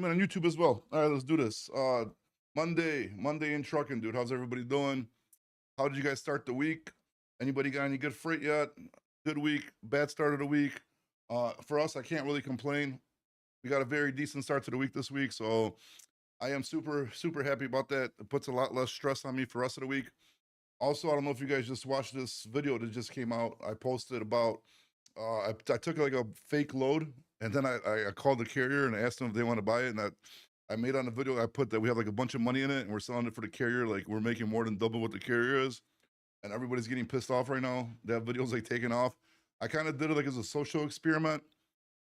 streaming on YouTube as well. All right, let's do this. Monday in trucking, dude. How's everybody doing? How did you guys start the week? Anybody got any good freight yet? Good week, bad start of the week. For us, I can't really complain. We got a very decent start to the week this week, so I am super happy about that. It puts a lot less stress on me for the rest of the week. Also, I don't know if you guys just watched this video that just came out. I posted about I took like a fake load, and then I called the carrier and asked them if they want to buy it. And I made on the video, I put that we have like a bunch of money in it and we're selling it for the carrier. Like we're making more than double what the carrier is, and everybody's getting pissed off right now. That video's like taking off. I kind of did it like as a social experiment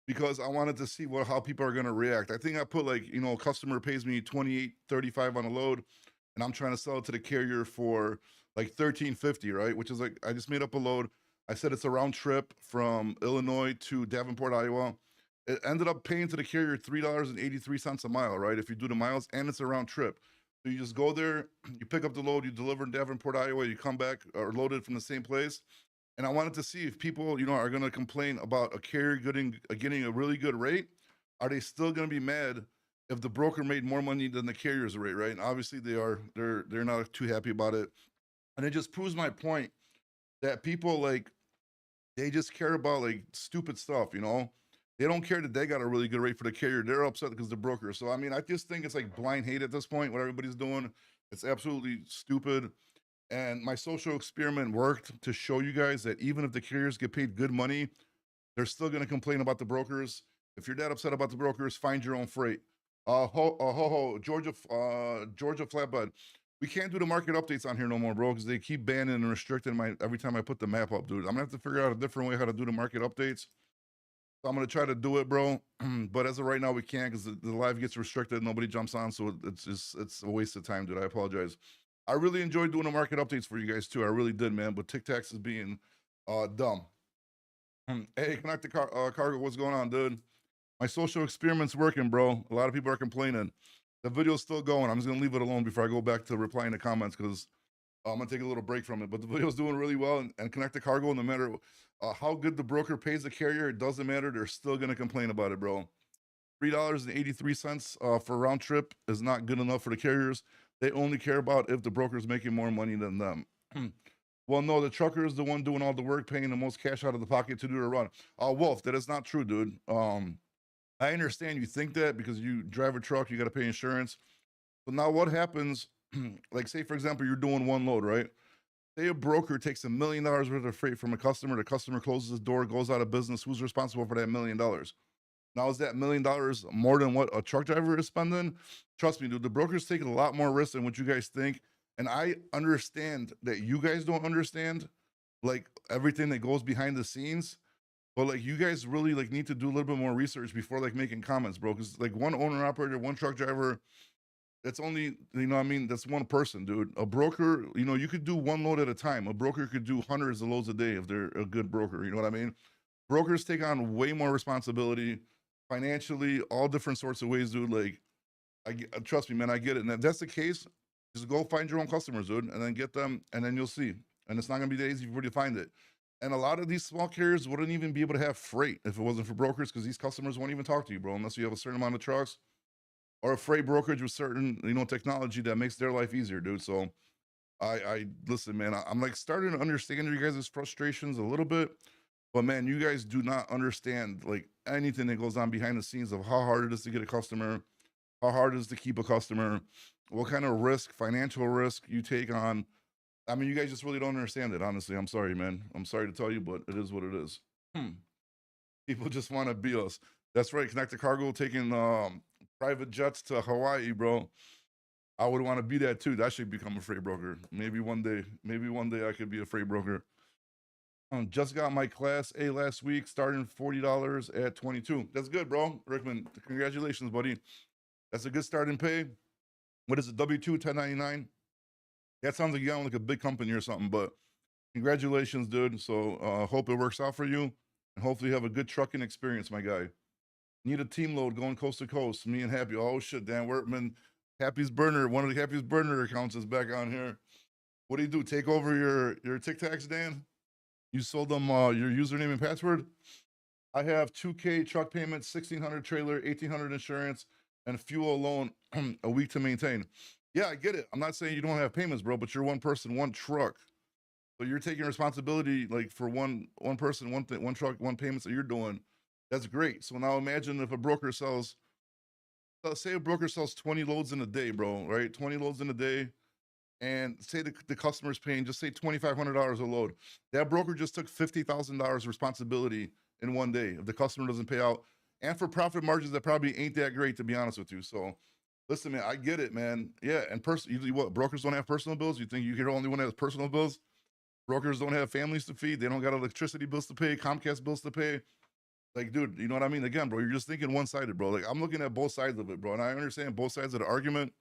because I wanted to see how people are gonna react. I think I put like, a customer pays me 28.35 on a load, and I'm trying to sell it to the carrier for like 13.50, right? Which is like I just made up a load. I said it's a round trip from Illinois to Davenport, Iowa. It ended up paying to the carrier $3.83 a mile, right? If you do the miles, and it's a round trip. So you just go there, you pick up the load, you deliver in Davenport, Iowa, you come back or load it from the same place. And I wanted to see if people, are going to complain about a carrier getting a really good rate. Are they still going to be mad if the broker made more money than the carrier's rate, right? And obviously they are. They're not too happy about it, and it just proves my point that people like they just care about like stupid stuff, They don't care that they got a really good rate for the carrier. They're upset because the broker. So I mean, I just think it's like blind hate at this point. What everybody's doing, it's absolutely stupid. And my social experiment worked to show you guys that even if the carriers get paid good money, they're still going to complain about the brokers. If you're that upset about the brokers, find your own freight. Georgia flatbed. We can't do the market updates on here no more, bro, because they keep banning and restricting my every time I put the map up, dude. I'm gonna have to figure out a different way how to do the market updates. So I'm gonna try to do it, bro. But as of right now, we can't because the live gets restricted. Nobody jumps on, so it's a waste of time, dude. I apologize. I really enjoyed doing the market updates for you guys too. I really did, man. But TikToks is being dumb. Hey, Connect the Cargo, what's going on, dude? My social experiment's working, bro. A lot of people are complaining. The video's still going. I'm just gonna leave it alone before I go back to replying to comments because I'm gonna take a little break from it. But the video's doing really well, and Connect the Cargo, no matter how good the broker pays the carrier, it doesn't matter. They're still gonna complain about it, bro. $3.83 for a round trip is not good enough for the carriers. They only care about if the broker's making more money than them. Well, no, the trucker is the one doing all the work, paying the most cash out of the pocket to do the run. Wolf, that is not true, dude. I understand you think that because you drive a truck, you got to pay insurance. But now what happens, like say, for example, you're doing one load, right? Say a broker takes $1 million worth of freight from a customer, the customer closes his door, goes out of business. Who's responsible for that $1 million? Now, is that $1 million more than what a truck driver is spending? Trust me, dude, the broker's taking a lot more risk than what you guys think. And I understand that you guys don't understand like everything that goes behind the scenes. But like you guys really like need to do a little bit more research before like making comments, bro. Because like one owner operator, one truck driver, that's only what I mean, that's one person, dude. A broker, you could do one load at a time. A broker could do hundreds of loads a day if they're a good broker. You know what I mean? Brokers take on way more responsibility financially, all different sorts of ways, dude. Like, trust me, man, I get it. And if that's the case, just go find your own customers, dude, and then get them, and then you'll see. And it's not gonna be that easy for you to find it. And a lot of these small carriers wouldn't even be able to have freight if it wasn't for brokers, because these customers won't even talk to you, bro, unless you have a certain amount of trucks or a freight brokerage with certain, technology that makes their life easier, dude. So I listen, man. I'm like starting to understand you guys' frustrations a little bit, but man, you guys do not understand like anything that goes on behind the scenes of how hard it is to get a customer, how hard it is to keep a customer, what kind of risk, financial risk you take on. I mean, you guys just really don't understand it, honestly. I'm sorry, man. I'm sorry to tell you, but it is what it is. People just want to be us. That's right. Connect the Cargo taking private jets to Hawaii, bro. I would want to be that too. That should become a freight broker. Maybe one day. Maybe one day I could be a freight broker. Just got my class A last week, starting $40 at 22. That's good, bro. Rickman, congratulations, buddy. That's a good starting pay. What is it? W2 1099. That sounds like you got like a big company or something, but congratulations, dude. So hope it works out for you, and hopefully you have a good trucking experience, my guy. Need a team load going coast to coast. Me and Happy. Oh shit, Dan Wortman. Happy's burner. One of the Happy's burner accounts is back on here. What do you do? Take over your TikToks, Dan? You sold them your username and password? I have 2K truck payment, 1,600 trailer, 1,800 insurance, and fuel alone a week to maintain. Yeah, I get it. I'm not saying you don't have payments, bro, but you're one person, one truck. So you're taking responsibility like for one person, one thing, one truck, one payments that you're doing. That's great. So now imagine if a broker sells, say a broker sells 20 loads in a day, bro, right? 20 loads in a day, and say the customer's paying just say $2,500 a load. That broker just took $50,000 responsibility in one day if the customer doesn't pay out, and for profit margins that probably ain't that great, to be honest with you. So listen, man, I get it, man. Yeah, and usually what, brokers don't have personal bills? You think you're the only one that has personal bills? Brokers don't have families to feed. They don't got electricity bills to pay, Comcast bills to pay. Like, dude, you know what I mean? Again, bro, you're just thinking one-sided, bro. Like, I'm looking at both sides of it, bro, and I understand both sides of the argument.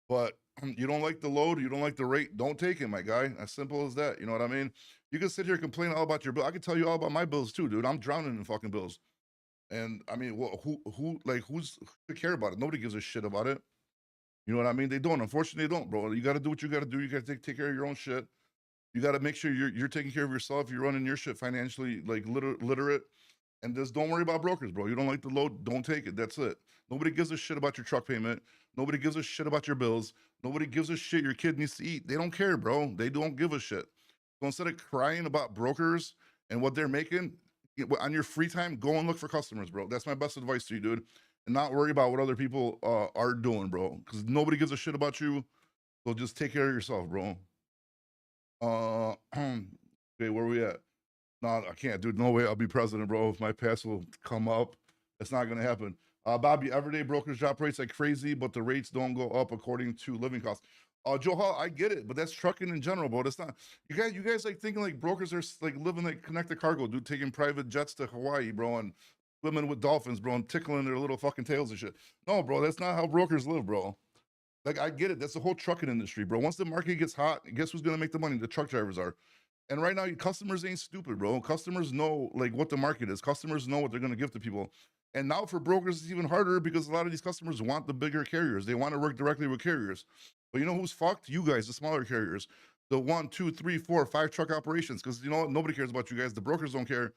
But you don't like the load, you don't like the rate, don't take it, my guy. As simple as that. You know what I mean? You can sit here and complain all about your bill. I can tell you all about my bills too, dude. I'm drowning in fucking bills. And I mean, well, who's to care about it? Nobody gives a shit about it. You know what I mean? They don't. Unfortunately, they don't, bro. You got to do what you got to do. You got to take care of your own shit. You got to make sure you're taking care of yourself. You're running your shit financially, like literate. And just don't worry about brokers, bro. You don't like the load, don't take it. That's it. Nobody gives a shit about your truck payment. Nobody gives a shit about your bills. Nobody gives a shit your kid needs to eat. They don't care, bro. They don't give a shit. So instead of crying about brokers and what they're making, on your free time, go and look for customers, bro. That's my best advice to you, dude. And not worry about what other people are doing, bro. Because nobody gives a shit about you. So just take care of yourself, bro. Okay, where we at? No, I can't, dude. No way I'll be president, bro. If my pass will come up, it's not gonna happen. Bobby, everyday brokers drop rates like crazy, but the rates don't go up according to living costs. Joe Hall, I get it, but that's trucking in general, bro. That's not you guys like thinking like brokers are like living like connected cargo, dude, taking private jets to Hawaii, bro, and swimming with dolphins, bro, and tickling their little fucking tails and shit. No, bro, that's not how brokers live, bro. Like I get it. That's the whole trucking industry, bro. Once the market gets hot, guess who's gonna make the money? The truck drivers are. And right now, customers ain't stupid, bro. Customers know like what the market is. Customers know what they're gonna give to people. And now for brokers, it's even harder because a lot of these customers want the bigger carriers. They want to work directly with carriers. But you know who's fucked? You guys, the smaller carriers, the 1, 2, 3, 4, 5 truck operations. Because you know what? Nobody cares about you guys. The brokers don't care.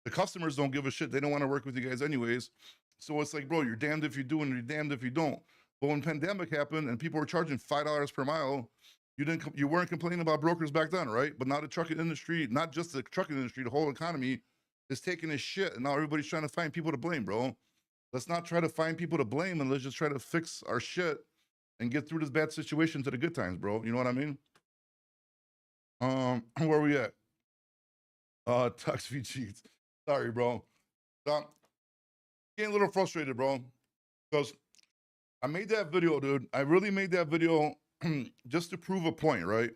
The customers don't give a shit. They don't want to work with you guys anyways. So it's like, bro, you're damned if you do and you're damned if you don't. But when pandemic happened and people were charging $5 per mile, you weren't complaining about brokers back then, right? But now the trucking industry, not just the trucking industry, the whole economy is taking this shit, and now everybody's trying to find people to blame, bro. Let's not try to find people to blame, and let's just try to fix our shit and get through this bad situation to the good times, bro. You know what I mean? Where we at? Tux v cheats. Sorry, bro. Getting a little frustrated, bro, because I made that video, dude. I really made that video just to prove a point, right?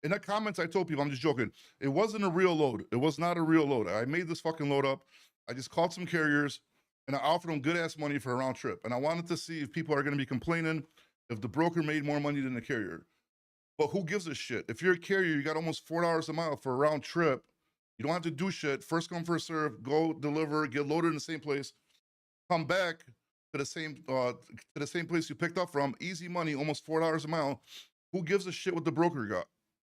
In the comments, I told people, I'm just joking. It wasn't a real load. It was not a real load. I made this fucking load up. I just called some carriers and I offered them good ass money for a round trip. And I wanted to see if people are going to be complaining if the broker made more money than the carrier. But who gives a shit? If you're a carrier, you got almost $4 a mile for a round trip. You don't have to do shit. First come, first serve. Go deliver, get loaded in the same place, come back to the same place you picked up from. Easy money, almost $4 a mile. Who gives a shit what the broker got?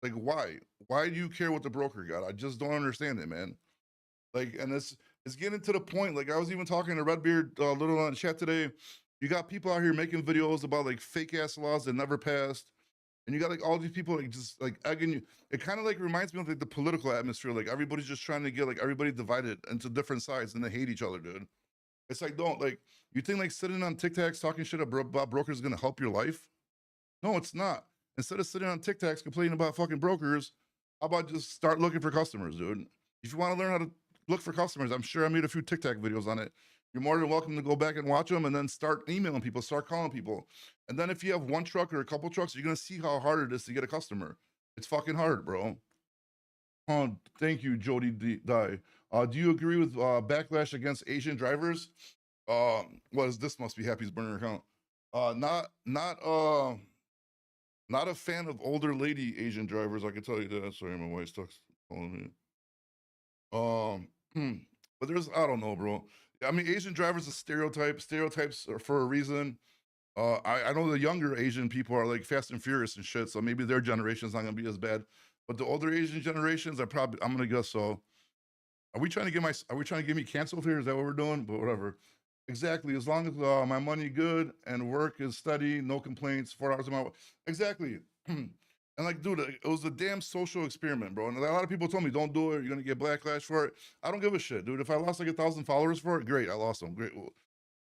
Like, why? Why do you care what the broker got? I just don't understand it, man. Like, and it's getting to the point. Like, I was even talking to Redbeard Little on chat today. You got people out here making videos about like fake ass laws that never passed, and you got like all these people like just like egging you. It kind of like reminds me of like the political atmosphere. Like everybody's just trying to get like everybody divided into different sides, and they hate each other, dude. It's like, don't like you think like sitting on TikToks talking shit about brokers is gonna help your life? No, it's not. Instead of sitting on TikToks complaining about fucking brokers, how about just start looking for customers, dude? If you want to learn how to look for customers, I'm sure I made a few TikTok videos on it. You're more than welcome to go back and watch them and then start emailing people, start calling people. And then if you have one truck or a couple trucks, you're gonna see how hard it is to get a customer. It's fucking hard, bro. Oh, thank you, Jody Die. Do you agree with backlash against Asian drivers? What is this? Must be Happy's burner account. Not a fan of older lady Asian drivers. I can tell you that. Sorry, my wife's calling me. But I don't know, bro. I mean, Asian drivers are stereotypes are for a reason. I know the younger Asian people are like Fast and Furious and shit, so maybe their generation's not gonna be as bad. But the older Asian generations, I'm gonna guess so. Are we trying to get me canceled here? Is that what we're doing? But whatever. Exactly. As long as my money good and work is steady, no complaints, 4 hours of my exactly. And like, dude, it was a damn social experiment, bro. And a lot of people told me, don't do it. You're gonna get backlash for it. I don't give a shit, dude. If I lost like 1,000 followers for it, great. I lost them. Great. Well,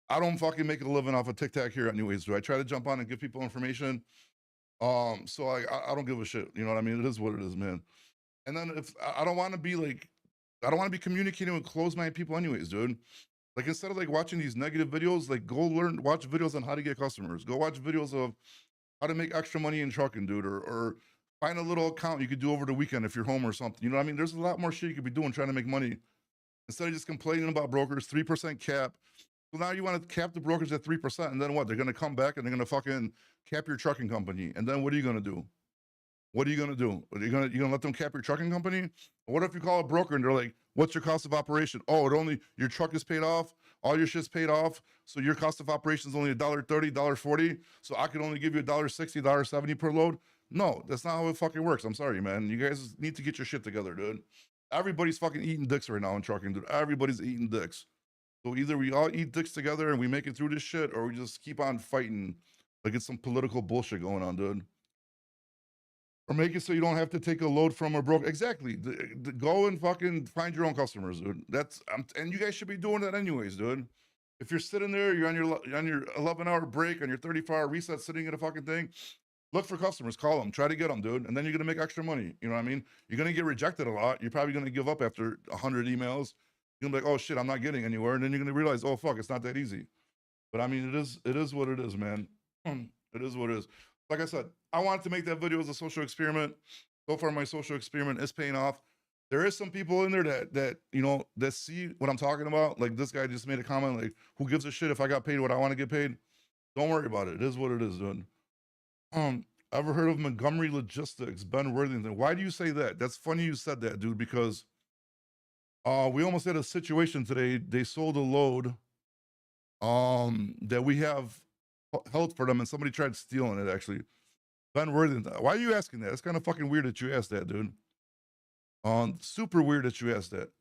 I don't fucking make a living off of TikTok here anyways. Do I try to jump on and give people information? So I don't give a shit. You know what I mean? It is what it is, man. And then if I don't want to be like, I don't want to be communicating with closed-minded people anyways, dude. Like instead of like watching these negative videos, like go learn, watch videos on how to get customers. Go watch videos of how to make extra money in trucking, dude, or find a little account you could do over the weekend if you're home or something. You know what I mean? There's a lot more shit you could be doing trying to make money instead of just complaining about brokers, 3% cap. So now you want to cap the brokers at 3%, and then what? They're gonna come back and they're gonna fucking cap your trucking company. And then what are you gonna do? What are you gonna do? Are you gonna let them cap your trucking company? What if you call a broker and they're like, "What's your cost of operation?" Oh, it only your truck is paid off, all your shit's paid off, so your cost of operation is only $1.30, $1.40. So I can only give you $1.60, $1.70 per load. No, that's not how it fucking works. I'm sorry, man. You guys need to get your shit together, dude. Everybody's fucking eating dicks right now in trucking, dude. Everybody's eating dicks. So either we all eat dicks together and we make it through this shit, or we just keep on fighting like it's some political bullshit going on, dude. Or make it so you don't have to take a load from a broker. Exactly. Go and fucking find your own customers, dude. That's and you guys should be doing that anyways, dude. If you're sitting there, you're on your 11-hour break, on your 34-hour reset, sitting at a fucking thing. Look for customers, call them, try to get them, dude, and then you're gonna make extra money. You know what I mean? You're gonna get rejected a lot. You're probably gonna give up after 100 emails. You're gonna be like, oh shit, I'm not getting anywhere, and then you're gonna realize, oh fuck, it's not that easy. But I mean, it is what it is, man. It is what it is. Like I said, I wanted to make that video as a social experiment. So far, my social experiment is paying off. There is some people in there that you know that see what I'm talking about. Like this guy just made a comment, like, "Who gives a shit if I got paid what I want to get paid?" Don't worry about it. It is what it is, dude. Um, ever heard of Montgomery Logistics, Ben Worthington? Why do you say that? That's funny you said that, dude, because we almost had a situation today. They sold a load that we have held for them, and somebody tried stealing it. Actually, Ben Worthington. Why are you asking that? It's kind of fucking weird that you asked that, dude. Super weird that you asked that.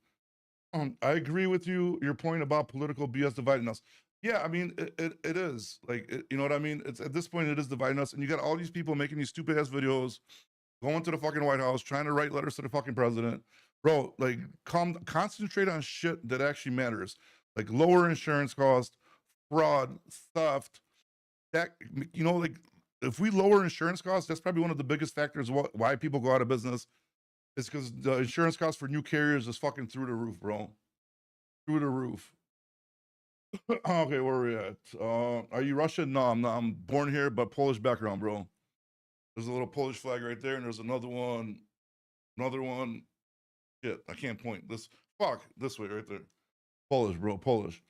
I agree with you. Your point about political BS dividing us. Yeah, I mean, it is like you know what I mean. It's at this point it is dividing us, and you got all these people making these stupid ass videos, going to the fucking White House, trying to write letters to the fucking president. Bro, like, concentrate on shit that actually matters, like lower insurance costs, fraud, theft. That you know, like if we lower insurance costs, that's probably one of the biggest factors why people go out of business. Is because the insurance costs for new carriers is fucking through the roof, bro. Through the roof. Okay, where are we at? Are you Russian? No, I'm not. I'm born here, but Polish background, bro. There's a little Polish flag right there, and there's another one. Another one. Shit, I can't point. This way right there. Polish, bro. Polish.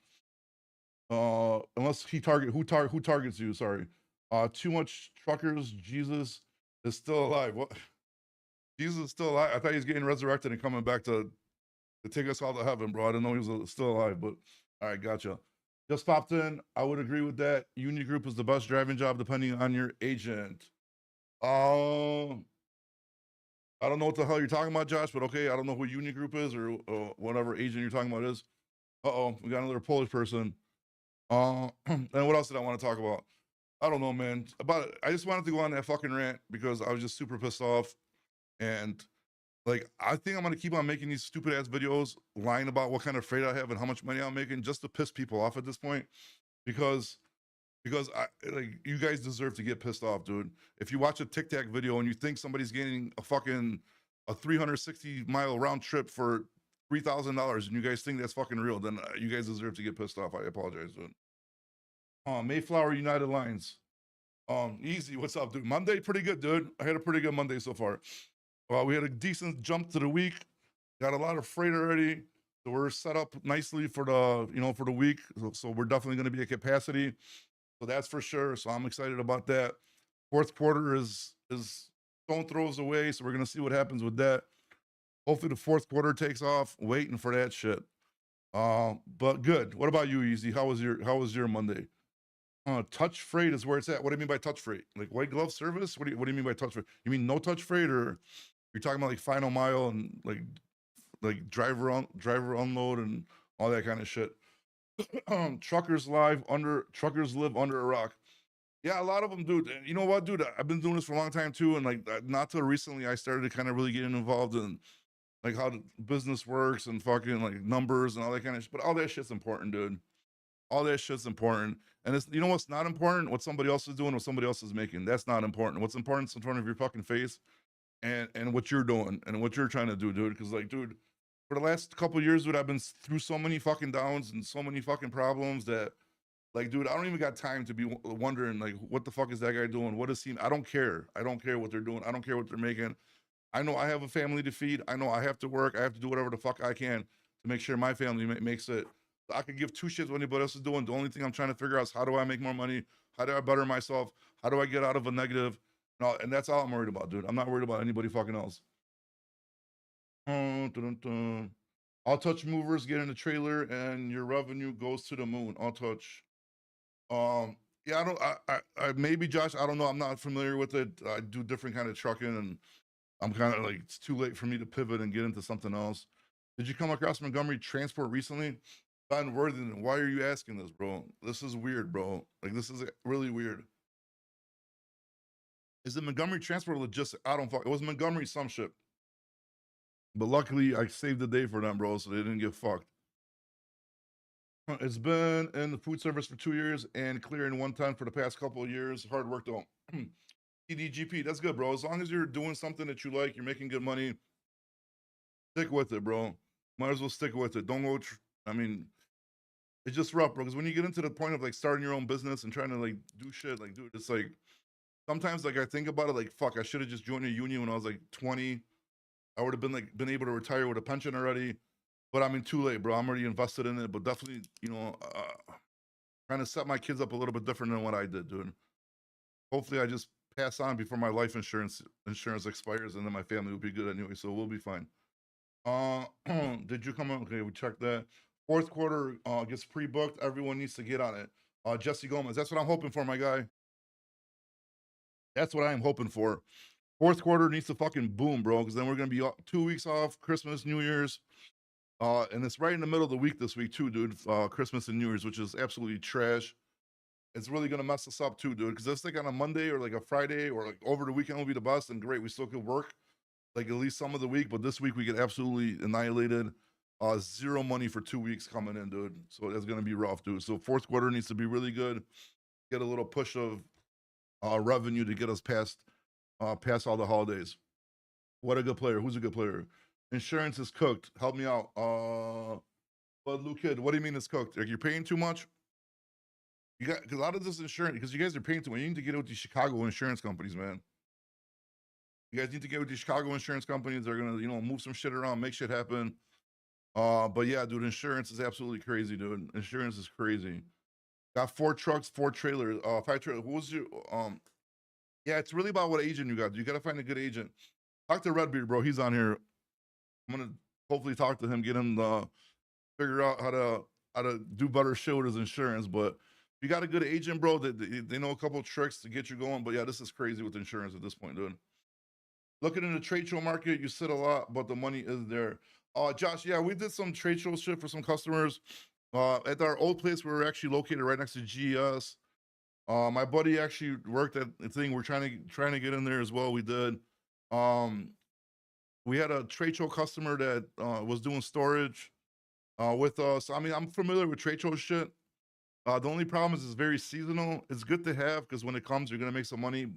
Unless who targets you? Sorry. Too much truckers. Jesus is still alive. What? Jesus is still alive. I thought he was getting resurrected and coming back to take us all to heaven, bro. I didn't know he was still alive, but all right, gotcha. Just popped in. I would agree with that. Union Group is the best driving job, depending on your agent. Um, I don't know what the hell you're talking about, Josh, but okay, I don't know who Union Group is or whatever agent you're talking about is. Uh-oh, we got another Polish person. And what else did I want to talk about? I don't know, man. I just wanted to go on that fucking rant because I was just super pissed off. And like, I think I'm gonna keep on making these stupid ass videos, lying about what kind of freight I have and how much money I'm making, just to piss people off at this point. Because I like you guys deserve to get pissed off, dude. If you watch a Tic Tac video and you think somebody's getting a 360-mile round trip for $3,000 and you guys think that's fucking real, then you guys deserve to get pissed off. I apologize, dude. Mayflower United Lines. Easy. What's up, dude? Monday, pretty good, dude. I had a pretty good Monday so far. Well, we had a decent jump to the week. Got a lot of freight already. So we're set up nicely for the week. So we're definitely going to be at capacity. So that's for sure. So I'm excited about that. Fourth quarter is stone throws away. So we're going to see what happens with that. Hopefully the fourth quarter takes off. Waiting for that shit. But good. What about you, Easy? How was your Monday? Touch freight is where it's at. What do you mean by touch freight? Like white glove service? What do you mean by touch freight? You mean no touch freight, or you're talking about like final mile and like driver unload and all that kind of shit? Truckers live under a rock. Yeah, a lot of them, dude. And you know what, dude? I've been doing this for a long time too, and like not till recently, I started to kind of really getting involved in like how the business works and fucking like numbers and all that kind of shit. But all that shit's important, dude. All that shit's important. And it's, you know what's not important? What somebody else is doing, what somebody else is making. That's not important. What's important is in front of your fucking face and what you're doing and what you're trying to do, dude. Because like, dude, for the last couple of years, dude, I've been through so many fucking downs and so many fucking problems that, like, dude, I don't even got time to be wondering like, what the fuck is that guy doing? What is he? I don't care. I don't care what they're doing. I don't care what they're making. I know I have a family to feed. I know I have to work. I have to do whatever the fuck I can to make sure my family makes it. I could give two shits what anybody else is doing. The only thing I'm trying to figure out is how do I make more money? How do I better myself? How do I get out of a negative? No, and that's all I'm worried about, dude. I'm not worried about anybody fucking else. Dun, dun, dun. All touch movers get in the trailer and your revenue goes to the moon. All touch. Yeah, I maybe Josh. I don't know. I'm not familiar with it. I do different kind of trucking, and I'm kind of like it's too late for me to pivot and get into something else. Did you come across Montgomery Transport recently? Ben Worthington, why are you asking this, bro? This is weird, bro. Like this is really weird. Is it Montgomery Transport Logistics? I don't fuck. It was Montgomery some shit. But luckily, I saved the day for them, bro, so they didn't get fucked. It's been in the food service for 2 years and clearing 1 ton for the past couple of years. Hard work though. TDGP, that's good, bro. As long as you're doing something that you like, you're making good money, stick with it, bro. Might as well stick with it. Don't go. I mean, it's just rough, bro. Because when you get into the point of like starting your own business and trying to like do shit, like, dude, it's like sometimes like I think about it, like, fuck, I should have just joined a union when I was like 20. I would have been able to retire with a pension already. But I mean, too late, bro. I'm already invested in it. But definitely, trying to set my kids up a little bit different than what I did, dude. Hopefully, I just pass on before my life insurance expires, and then my family will be good anyway. So we'll be fine. Did you come on? Okay, we checked that. Fourth quarter gets pre-booked. Everyone needs to get on it. Jesse Gomez. That's what I'm hoping for, my guy. That's what I am hoping for. Fourth quarter needs to fucking boom, bro. Because then we're gonna be 2 weeks off, Christmas, New Year's. And it's right in the middle of the week this week too, dude. Christmas and New Year's, which is absolutely trash. It's really gonna mess us up too, dude. Because it's like on a Monday or like a Friday or like over the weekend will be the best, and great, we still could work like at least some of the week. But this week we get absolutely annihilated. Zero money for 2 weeks coming in, dude. So that's gonna be rough, dude. So fourth quarter needs to be really good. Get a little push of revenue to get us past all the holidays. What a good player. Who's a good player? Insurance is cooked. Help me out. But Luke Kid, what do you mean it's cooked? Like you're paying too much? You got because a lot of this insurance because you guys are paying too much. You need to get it with these Chicago insurance companies, man. You guys need to get with these Chicago insurance companies. They're gonna, move some shit around, make shit happen. But yeah, dude, insurance is absolutely crazy, dude. Insurance is crazy. Got 4 trucks, 4 trailers, 5 trailers. What was your yeah, it's really about what agent you got. You gotta find a good agent. Talk to Redbeard, bro. He's on here. I'm gonna hopefully talk to him, get him figure out how to do better shit with his insurance. But if you got a good agent, bro, they know a couple of tricks to get you going. But yeah, this is crazy with insurance at this point, dude. Looking in the trade show market, you sit a lot, but the money is there. Josh, yeah, we did some trade show shit for some customers. At our old place, we were actually located right next to GS. My buddy actually worked at the thing. We're trying to get in there as well. We did. We had a trade show customer that was doing storage with us. I mean, I'm familiar with trade show shit. The only problem is it's very seasonal. It's good to have because when it comes, you're gonna make some money.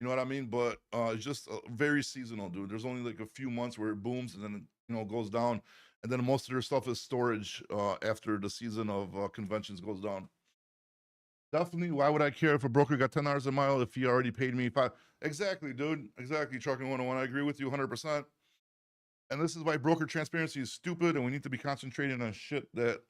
You know what I mean? But it's just very seasonal, dude. There's only like a few months where it booms and then it goes down, and then most of their stuff is storage after the season of conventions goes down. Definitely. Why would I care if a broker got $10 a mile if he already paid me 5? Exactly, dude. Exactly. Trucking 101. I agree with you 100%. And this is why broker transparency is stupid, and we need to be concentrating on shit that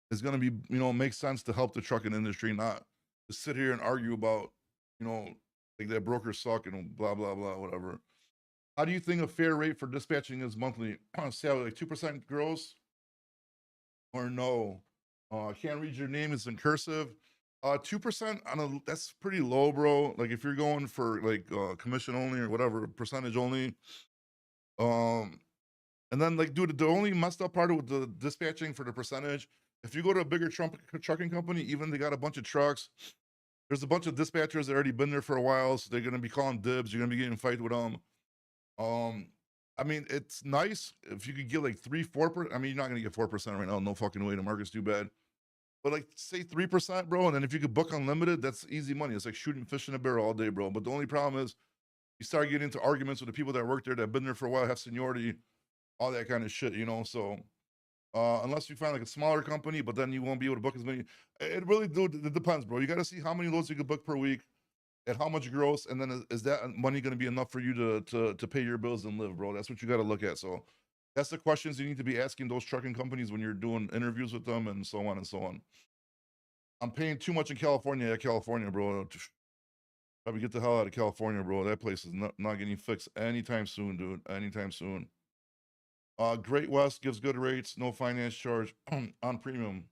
is going to be, make sense to help the trucking industry, not to sit here and argue about, like that brokers suck and blah, blah, blah, whatever. How do you think a fair rate for dispatching is monthly? Salary, like 2% gross or no? I can't read your name. It's in cursive. 2% that's pretty low, bro. Like if you're going for like commission only or whatever, percentage only. And then like, dude, the only messed up part with the dispatching for the percentage if you go to a bigger trucking company, even they got a bunch of trucks. There's a bunch of dispatchers that already been there for a while, so they're gonna be calling dibs. You're gonna be getting in fight with them. Um, I mean, it's nice if you could get like 3, 4%. I mean, you're not gonna get 4% right now. No fucking way. The market's too bad. But like, say 3%, bro. And then if you could book unlimited, that's easy money. It's like shooting fish in a barrel all day, bro. But the only problem is you start getting into arguments with the people that work there that have been there for a while, have seniority, all that kind of shit, you know. So unless you find like a smaller company, but then you won't be able to book as many. It really it depends, bro. You got to see how many loads you can book per week and how much gross, and then is that money going to be enough for you to pay your bills and live, bro? That's what you got to look at. So that's the questions you need to be asking those trucking companies when you're doing interviews with them, and so on and so on. I'm paying too much in California, bro. Probably get the hell out of California, bro. That place is not getting fixed anytime soon, dude. Anytime soon. Great West gives good rates, no finance charge on premium.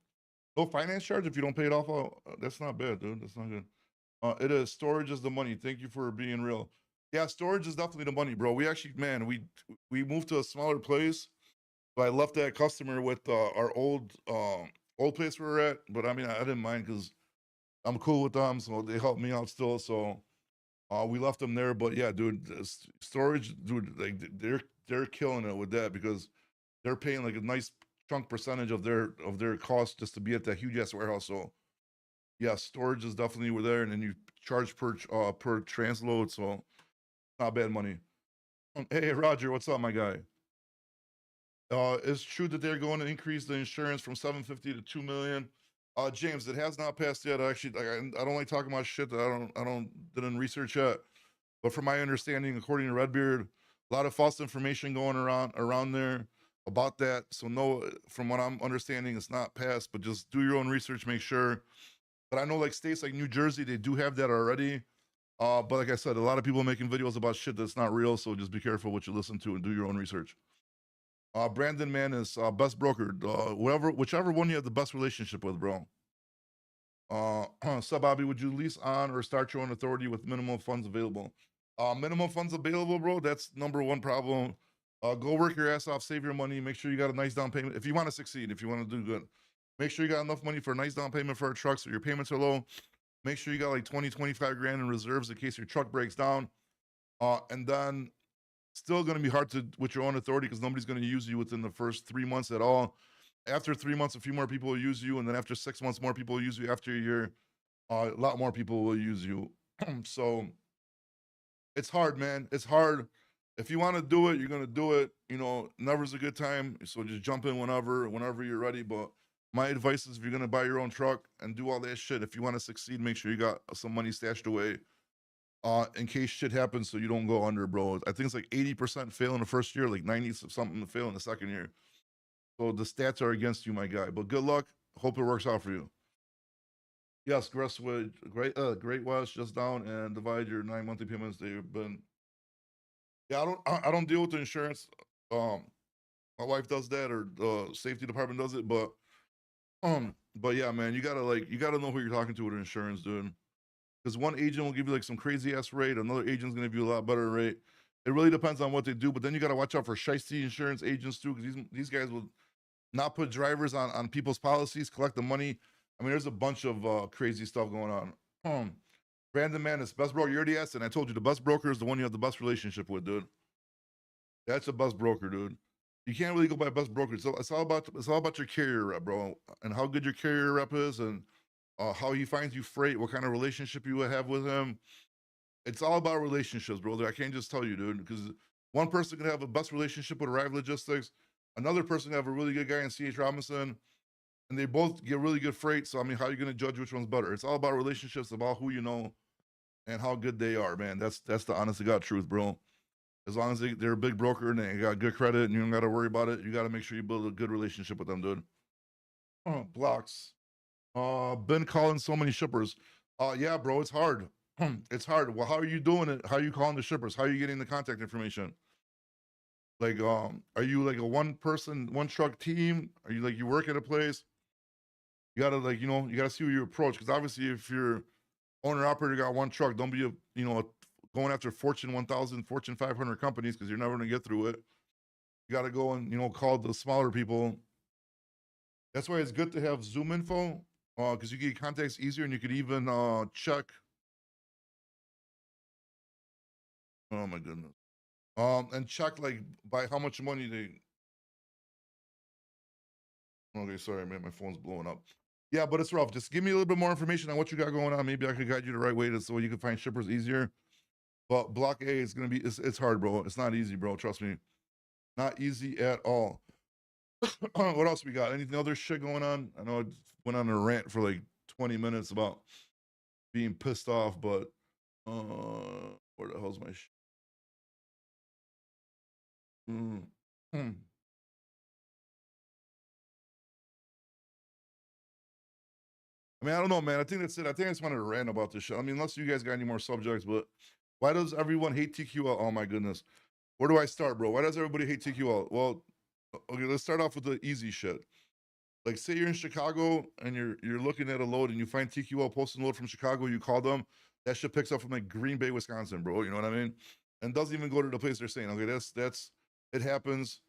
No finance charge if you don't pay it off. That's not bad, dude. That's not good. It is. Storage is the money. Thank you for being real. Yeah, storage is definitely the money, bro. We actually, man, we moved to a smaller place. So I left that customer with our old place we were at. But I mean, I didn't mind because I'm cool with them, so they helped me out still. So we left them there. But yeah, dude, storage, dude, like they're killing it with that because they're paying like a nice chunk percentage of their cost just to be at that huge ass warehouse. So yeah, storage is definitely we're there, and then you charge per transload, so not bad money. Hey Roger, what's up, my guy? It's true that they're going to increase the insurance from 750 to 2 million. James, it has not passed yet. Actually, I don't like talking about shit that didn't research yet. But from my understanding, according to Redbeard, a lot of false information going around there about that. So no, from what I'm understanding, it's not passed. But just do your own research, make sure. But I know like states like New Jersey, they do have that already. But like I said, a lot of people making videos about shit that's not real. So just be careful what you listen to and do your own research. Brandon Man is best broker. Whichever one you have the best relationship with, bro. So Bobby, would you lease on or start your own authority with minimum funds available? Minimum funds available, bro. That's number one problem. Go work your ass off, save your money, make sure you got a nice down payment. If you want to succeed, if you want to do good, make sure you got enough money for a nice down payment for a truck so your payments are low. Make sure you got like 20, 25 grand in reserves in case your truck breaks down. And then still going to be hard to with your own authority because nobody's going to use you within the first 3 months at all. After 3 months, a few more people will use you, and then after 6 months, more people will use you. After a year, a lot more people will use you. So it's hard, man. It's hard. If you want to do it, you're gonna do it. You know, never's a good time. So just jump in whenever you're ready. But my advice is if you're gonna buy your own truck and do all that shit, if you want to succeed, make sure you got some money stashed away. In case shit happens so you don't go under, bro. I think it's like 80% fail in the first year, like 90 something to fail in the second year. So the stats are against you, my guy. But good luck. Hope it works out for you. Yes, Crestwood, Great West, just down and divide your 9 monthly payments. They've been. Yeah, I don't deal with the insurance. My wife does that, or the safety department does it. But yeah, man, you gotta know who you're talking to with insurance, dude. Because one agent will give you like some crazy ass rate, another agent's gonna give you a lot better rate. It really depends on what they do. But then you gotta watch out for shiesty insurance agents too, because these guys will not put drivers on people's policies, collect the money. I mean, there's a bunch of crazy stuff going on. Brandon Man is best broker. You already asked, and I told you the best broker is the one you have the best relationship with, dude. That's the best broker, dude. You can't really go by best broker. So it's all about your carrier rep, bro, and how good your carrier rep is, and how he finds you freight, what kind of relationship you would have with him. It's all about relationships, brother. I can't just tell you, dude, because one person can have a best relationship with Arrive Logistics, another person can have a really good guy in CH Robinson, and they both get really good freight. So I mean, how are you gonna judge which one's better? It's all about relationships, about who you know and how good they are, man. That's the honest to God truth, bro. As long as they're a big broker and they got good credit and you don't got to worry about it, you got to make sure you build a good relationship with them, dude. Blocks. Been calling so many shippers. Yeah, bro, it's hard. It's hard. Well, how are you doing it? How are you calling the shippers? How are you getting the contact information? Like, are you like a one person, one truck team? Are you like you work at a place? You gotta like, you gotta see who you approach. Cause obviously if you're owner operator got one truck, don't be going after Fortune 1000, Fortune 500 companies because you're never gonna get through it. You got to go and call the smaller people That's why it's good to have Zoom info, because you get contacts easier, and you could even check. Oh my goodness. And check like by how much money they. Okay, sorry, man, my phone's blowing up. Yeah, but it's rough. Just give me a little bit more information on what you got going on. Maybe I could guide you the right way so you can find shippers easier. But Block A is gonna be it's hard, bro. It's not easy, bro. Trust me, not easy at all. What else we got? Anything other shit going on? I know I went on a rant for like 20 minutes about being pissed off, but where the hell's my shit? Mm. Hmm. I mean, I don't know, man. I think that's it. I think I just wanted to rant about this shit. I mean, unless you guys got any more subjects, but why does everyone hate TQL? Oh my goodness. Where do I start, bro? Why does everybody hate TQL? Well, okay, let's start off with the easy shit. Like, say you're in Chicago and you're looking at a load and you find TQL posting a load from Chicago, you call them, that shit picks up from like Green Bay, Wisconsin, bro. You know what I mean? And doesn't even go to the place they're saying. Okay, that's it happens,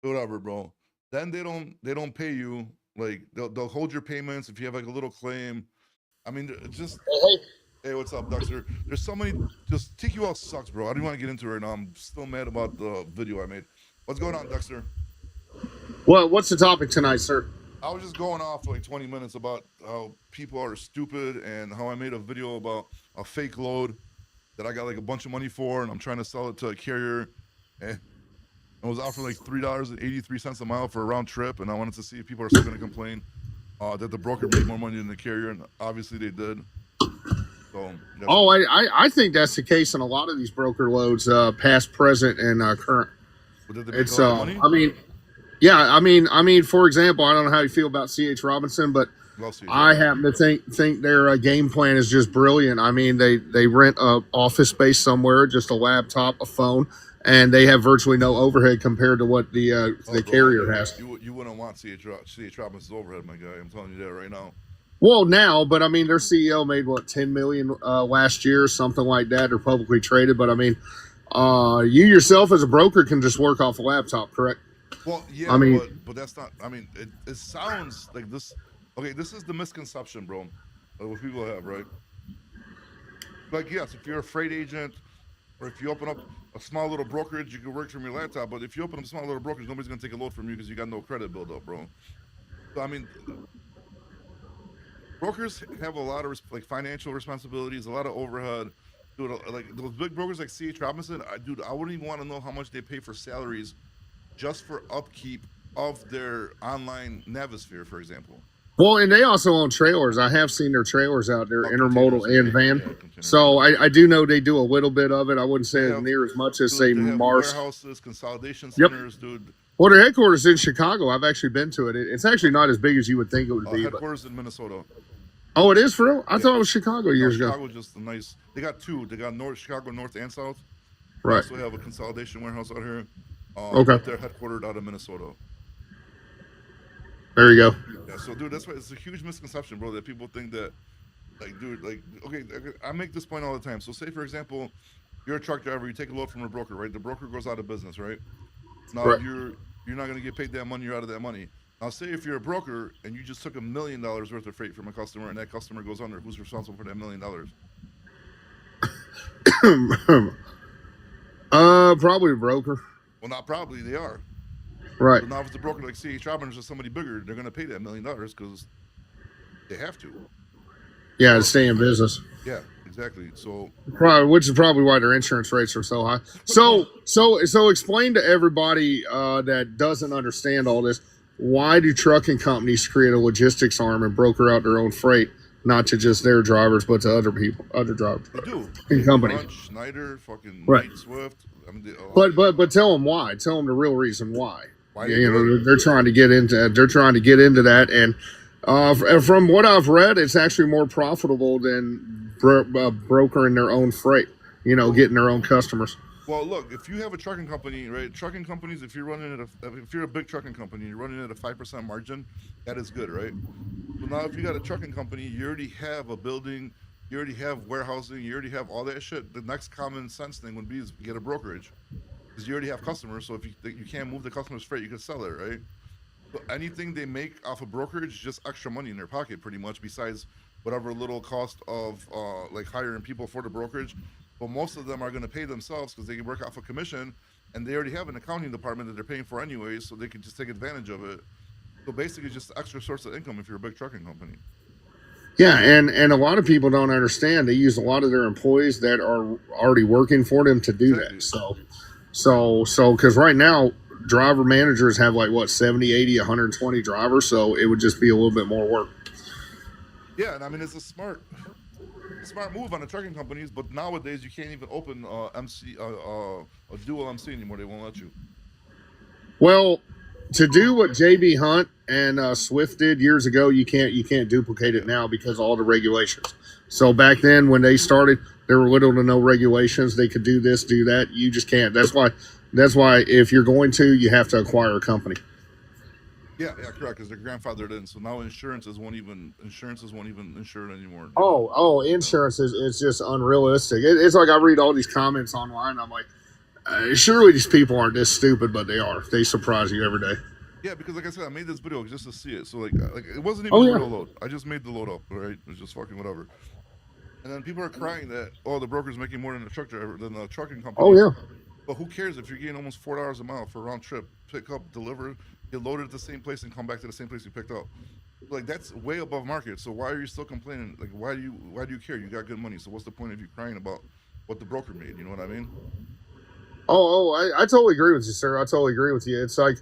whatever, bro. Then they don't pay you. Like they'll hold your payments if you have like a little claim. I mean, just hey, what's up, Dexter? There's so many. Just TQL sucks, bro. I don't want to get into it right now. I'm still mad about the video I made. What's going on, Dexter? Well, what's the topic tonight, sir? I was just going off for like 20 minutes about how people are stupid and how I made a video about a fake load that I got like a bunch of money for, and I'm trying to sell it to a carrier, and I was offering like $3.83 a mile for a round trip, and I wanted to see if people are still going to complain that the broker made more money than the carrier, and obviously they did. So Oh, I think that's the case in a lot of these broker loads, past, present, and current. but did they make It's a lot of money? I mean, yeah, I mean, for example, I don't know how you feel about C.H. Robinson, but Well, see, I happen to think their game plan is just brilliant. I mean, they rent a office space somewhere, just a laptop, a phone, and they have virtually no overhead compared to what the bro, carrier has. You wouldn't want CH Robinson's overhead, my guy. I'm telling you that right now. Well, now, but I mean, their CEO made what 10 million last year, something like that. They're publicly traded, but I mean, you yourself as a broker can just work off a laptop, correct? Well, yeah, I mean, but that's not. I mean, it sounds like this. Okay, this is the misconception, bro, of what people have, right? Like, yes, if you're a freight agent or if you open up a small little brokerage, you can work from your laptop. But if you open up a small little brokerage, nobody's gonna take a load from you because you got no credit build up, bro. So I mean, brokers have a lot of like financial responsibilities, a lot of overhead. Dude, like those big brokers like C.H. Robinson, dude, I wouldn't even want to know how much they pay for salaries just for upkeep of their online Navisphere, for example. well, and they also own trailers. I have seen their trailers out there, intermodal and van. Yeah, So I do know they do a little bit of it. I wouldn't say have, near as much as dude, say they have Mars. warehouses, consolidation Yep. centers, dude. Well, their headquarters in Chicago. I've actually been to it. It's actually not as big as you would think it would be. Headquarters in Minnesota. Oh, it is for real? I thought it was Chicago years ago. Chicago just a nice. They got two. They got Chicago North and South. Right. They also have a consolidation warehouse out here. Okay. But they're headquartered out of Minnesota. There you go. Yeah, so dude, that's why it's a huge misconception, bro, that people think that, like, dude, like, okay, I make this point all the time. So, say for example, you're a truck driver, you take a load from a broker, right? The broker goes out of business, right? Now Right. you're not gonna get paid that money. You're out of that money. Now, say if you're a broker and you just took $1 million worth of freight from a customer, and that customer goes under, who's responsible for that $1 million? Probably a broker. Well, not probably. They are. Right. So now, if it's a broker like C.H. Robinson or somebody bigger, they're gonna pay that $1 million because they have to. Yeah, to stay in business. Yeah, exactly. So, Probably, which is probably why their insurance rates are so high. So explain to everybody that doesn't understand all this. Why do trucking companies create a logistics arm and broker out their own freight, not to just their drivers, but to other people, other drivers? they do. In companies. Bunch, Schneider, fucking Right. Knight Swift. I mean, But tell them why. Tell them the real reason why. Why Yeah, they you do know, it? they're trying to get into. They're trying to get into that, and from what I've read, it's actually more profitable than brokering their own freight. You know, getting their own customers. Well, look, if you have a trucking company, right? Trucking companies, if you're a big trucking company, you're running at a 5% margin, that is good, right? So now, if you got a trucking company, you already have a building, you already have warehousing, you already have all that shit. The next common sense thing would be is get a brokerage, because you already have customers. So if you can't move the customer's freight, you can sell it, right? So anything they make off of brokerage is just extra money in their pocket, pretty much, besides whatever little cost of like hiring people for the brokerage. But most of them are going to pay themselves because they can work off a commission, and they already have an accounting department that they're paying for anyways, so they can just take advantage of it. So basically, just extra source of income if you're a big trucking company. Yeah, and a lot of people don't understand. They use a lot of their employees that are already working for them to do Exactly. that. So because right now driver managers have like what 70, 80, 120 drivers, so it would just be a little bit more work. Yeah, and I mean it's a smart move on the trucking companies. But nowadays you can't even open a dual MC anymore. They won't let you. Well, to do what JB Hunt and Swift did years ago, you can't duplicate it now because of all the regulations. So back then when they started, there were little to no regulations. They could do this, do that. You just can't. That's why if you're going to, you have to acquire a company. Yeah, correct. Because they're grandfathered in, so now insurances won't even insure it anymore. Insurance is just unrealistic. It's like I read all these comments online. I'm like, surely these people aren't this stupid, but they are. They surprise you every day. Yeah, because like I said, I made this video just to see it. So like it wasn't even a real load. I just made the load up, right? It was just fucking whatever. And then people are crying that the broker's making more than the truck driver than the trucking company. Oh yeah. But who cares if you're getting almost $4 a mile for a round trip, pick up, deliver, get loaded at the same place, and come back to the same place you picked up? Like that's way above market. So why are you still complaining? Like why do you care? You got good money. So what's the point of you crying about what the broker made? You know what I mean? I totally agree with you, sir. I totally agree with you. It's like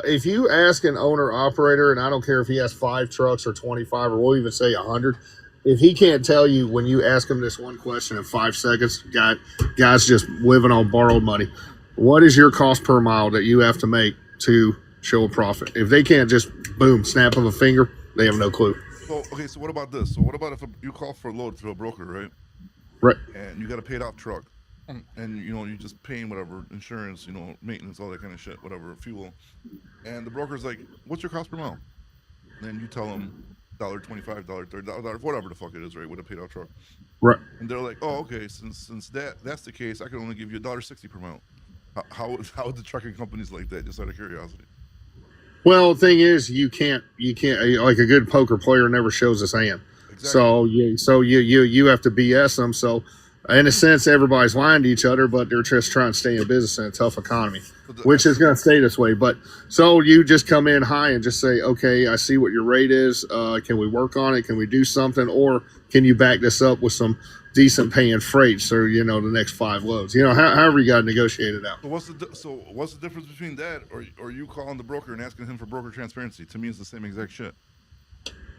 if you ask an owner operator, and I don't care if he has 5 trucks or 25, or we'll even say 100, if he can't tell you when you ask him this one question in 5 seconds, guy's just living on borrowed money. What is your cost per mile that you have to make to show a profit? If they can't just boom, snap of a finger, they have no clue. So okay, so what about this? So what about if you call for a load through a broker, right? Right. And you got a paid off truck, and you're just paying whatever insurance, maintenance, all that kind of shit, whatever fuel, and the broker's like, "What's your cost per mile?" And then you tell them $1.25, $30, whatever the fuck it is, right? With a paid off truck, Right. and they're like, "Oh, okay. Since that's the case, I can only give you $1.60 per mile." How would the trucking companies like that? Just out of curiosity. Well, the thing is, you can't like a good poker player never shows his hand. Exactly. So you have to BS them. So in a sense, everybody's lying to each other, but they're just trying to stay in business in a tough economy, which is going to stay this way. But so you just come in high and just say, okay, I see what your rate is. Can we work on it? Can we do something? Or can you back this up with some decent paying freight? So, the next 5 loads, however you got to negotiate it out. So what's the difference between that or you calling the broker and asking him for broker transparency? To me, it's the same exact shit.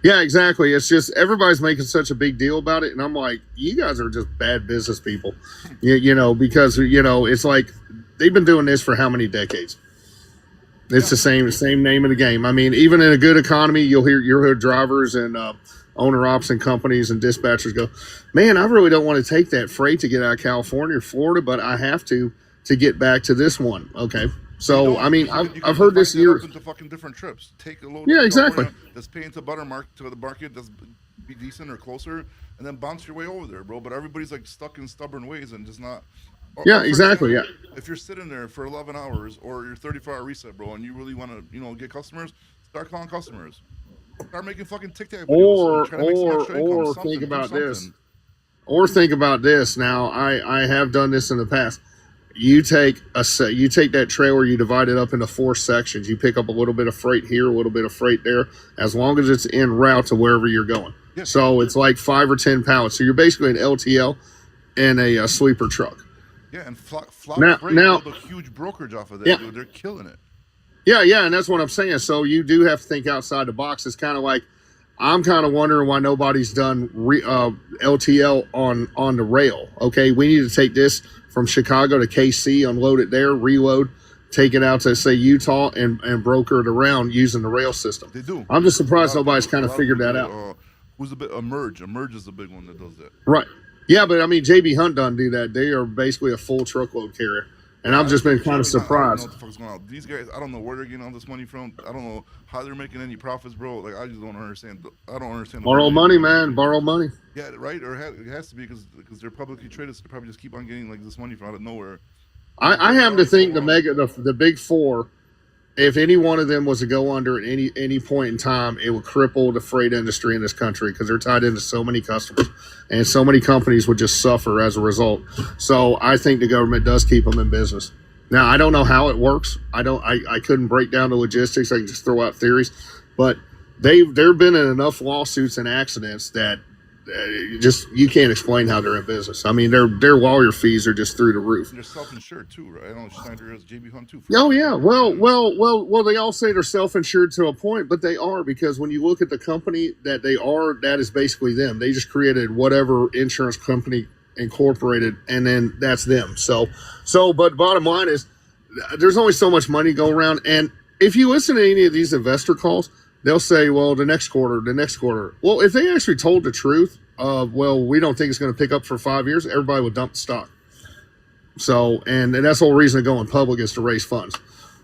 Yeah, exactly. It's just everybody's making such a big deal about it, and I'm like, you guys are just bad business people, because it's like they've been doing this for how many decades? It's the same name of the game. I mean, even in a good economy, you'll hear drivers and owner ops and companies and dispatchers go, man, I really don't want to take that freight to get out of California or Florida, but I have to get back to this one. Okay. So I mean, I've heard this years. Into fucking different trips. Take a load. Yeah, exactly. That's paying to the market that's be decent or closer, and then bounce your way over there, bro. But everybody's like stuck in stubborn ways and just not. Yeah, exactly. Example, if you're sitting there for 11 hours or your 34-hour reset, bro, and you really want to, get customers, start calling customers. Start making fucking TikTok videos. Or think about this. Or think about this. Now, I have done this in the past. You take that trailer, you divide it up into 4 sections. You pick up a little bit of freight here, a little bit of freight there, as long as it's en route to wherever you're going. Yes. So it's like 5 or 10 pallets. So you're basically an LTL and a sleeper truck. Yeah, and Flop now built a huge brokerage off of that, dude. They're killing it. Yeah, and that's what I'm saying. So you do have to think outside the box. It's kind of like, I'm kind of wondering why nobody's done LTL on the rail. Okay, we need to take this from Chicago to KC, unload it there, reload, take it out to, say, Utah, and broker it around using the rail system. They do. I'm just surprised nobody's kind of figured that out. Who's a bit Emerge? Emerge is the big one that does that. Right. Yeah, but I mean, JB Hunt doesn't do that. They are basically a full truckload carrier. And I've just been kind of surprised. I don't know what the fuck's going on. These guys, I don't know where they're getting all this money from. I don't know how they're making any profits, bro. Like, I just don't understand. I don't understand. Borrow money, man. Borrow money. Yeah, right? Or it has to be because they're publicly traded, so they probably just keep on getting, like, this money from out of nowhere. I happen to think the big 4 if any one of them was to go under at any point in time, it would cripple the freight industry in this country because they're tied into so many customers, and so many companies would just suffer as a result. So I think the government does keep them in business. Now I don't know how it works. I couldn't break down the logistics. I can just throw out theories, but they've been in enough lawsuits and accidents that just you can't explain how they're in business. I mean, their lawyer fees are just through the roof. They're self-insured too, right? I know Schneider has JB Hunt too. Oh yeah, well. They all say they're self-insured to a point, but they are, because when you look at the company that they are, that is basically them. They just created whatever insurance company incorporated, and then that's them. But bottom line is, there's only so much money go around, and if you listen to any of these investor calls, they'll say, well, the next quarter. Well, if they actually told the truth of, well, we don't think it's going to pick up for 5 years, everybody would dump the stock. So, and that's the whole reason of going public is to raise funds.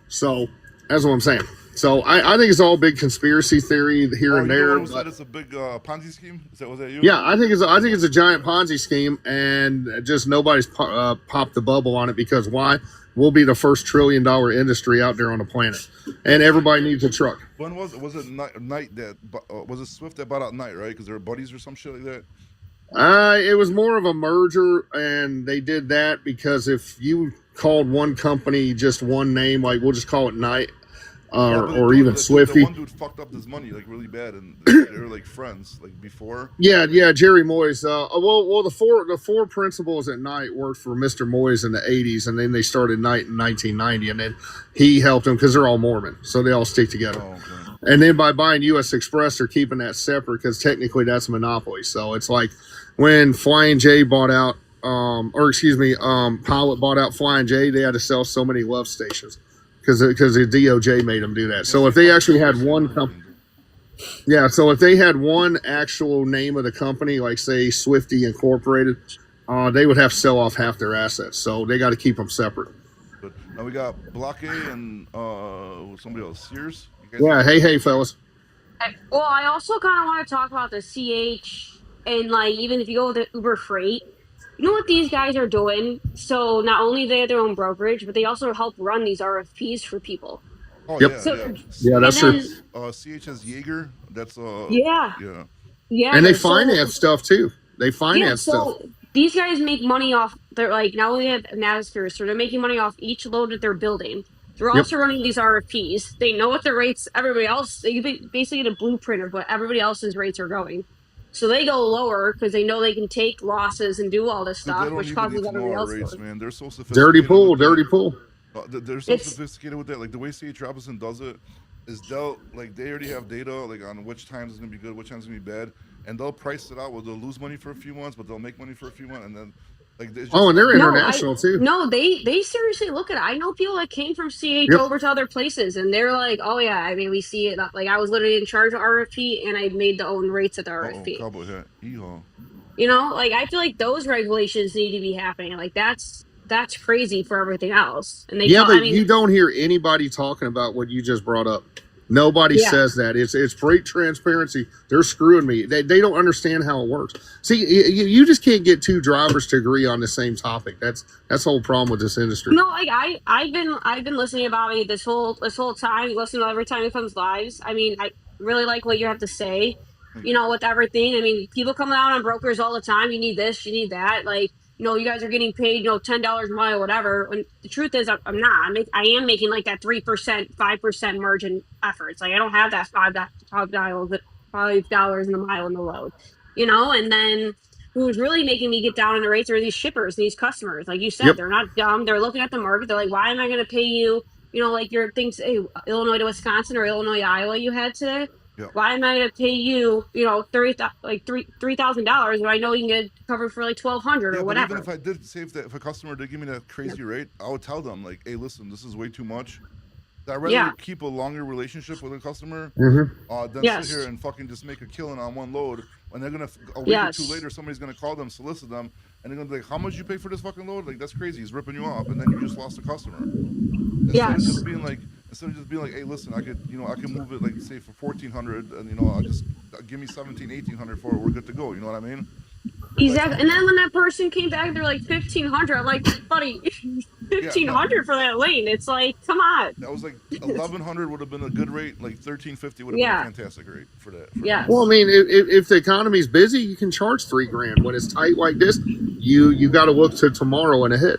So that's what I'm saying. So I think it's all big conspiracy theory here and there. Who said it's a big Ponzi scheme? Was that you? Yeah, I think it's a giant Ponzi scheme, and just nobody's popped the bubble on it, because why? We'll be the first $1 trillion industry out there on the planet, and everybody needs a truck. When was it? Was it Knight that was it Swift that bought out Knight, right? Because they were buddies or some shit like that. It was more of a merger, and they did that because if you called one company just one name, like we'll just call it Knight, or even Swifty. The one dude fucked up his money like really bad, and they were like friends like before. Yeah, Jerry Moyes. Well, the four principals at Knight worked for Mr. Moyes in the '80s, and then they started Knight in 1990, and then he helped them because they're all Mormon, so they all stick together. Oh, okay. And then by buying U.S. Express, they're keeping that separate because technically that's a monopoly. So it's like when Flying J bought out, Pilot bought out Flying J, they had to sell so many love stations because the DOJ made them do that. So if they actually had one company, so if they had one actual name of the company, like say Swifty Incorporated, they would have to sell off half their assets. So they got to keep them separate. But now we got Block A and somebody else, Sears. Yeah, hey, fellas. Well, I also kind of want to talk about the CH, and like even if you go with the Uber Freight, you know what these guys are doing? So not only they have their own brokerage, but they also help run these RFPs for people. Oh Yep. yeah. Yeah, that's true. CH has Jaeger. That's yeah. And they finance stuff too. They finance stuff. These guys make money off. They're like not only have Navisphere, so they're making money off each load that they're building. They're also running these RFPs. They know what the rates. Everybody else, they basically get a blueprint of what everybody else's rates are going. So they go lower because they know they can take losses and do all this stuff, which causes everybody else. Rates, man. They're so sophisticated. Dirty pool. They're so sophisticated with that. Like the way C.H. Robinson does it is they already have data like on which times is gonna be good, which times is gonna be bad, and they'll price it out where they'll lose money for a few months, but they'll make money for a few months, and then like and they're international too. No, they seriously look at it. I know people that came from CH over to other places, and they're like, oh yeah, I mean we see it. Like I was literally in charge of RFP, and I made the own rates at the RFP. Cowboy hat. You know, like I feel like those regulations need to be happening. Like that's crazy for everything else. And you don't hear anybody talking about what you just brought up. Nobody says that. It's freight transparency. They're screwing me. They don't understand how it works. See, you just can't get two drivers to agree on the same topic. That's the whole problem with this industry. No, like I've been listening about it this whole time. Listening to every time it comes lives. I mean, I really like what you have to say. You know, with everything. I mean, people come out on brokers all the time. You need this, you need that. Like, you know, you guys are getting paid, $10 a mile, whatever. And the truth is, I'm not. I am making like that 3%, 5% margin efforts. Like I don't have that $5 in the mile in the load, And then who's really making me get down on the rates are these shippers, these customers. Like you said, they're not dumb. They're looking at the market. They're like, why am I going to pay you? Like your things, hey, Illinois to Wisconsin or Illinois to Iowa you had today. Why am I going to pay you, $3,000 when I know you can get covered for like $1,200 or whatever? Even if I did say if a customer did give me that crazy rate, I would tell them like, hey, listen, this is way too much. I'd rather keep a longer relationship with a customer than sit here and fucking just make a killing on one load. When they're gonna a week or two later, somebody's gonna call them, solicit them, and they're gonna be like, how much you pay for this fucking load? Like that's crazy. He's ripping you off, and then you just lost a customer. Instead of just being like, hey, listen, I could move it like say for $1,400, and I'll just give me $1,700-$1,800 for it. We're good to go. You know what I mean? Exactly. And then when that person came back, they're like $1,500. I'm like, buddy, $1,500 for that lane. It's like, come on. That was like 1,100 would have been a good rate. Like 1,350 would have Yeah. been a fantastic rate for that. Yes. Well, I mean, if the economy's busy, you can charge $3,000. When it's tight like this, you got to look to tomorrow and ahead.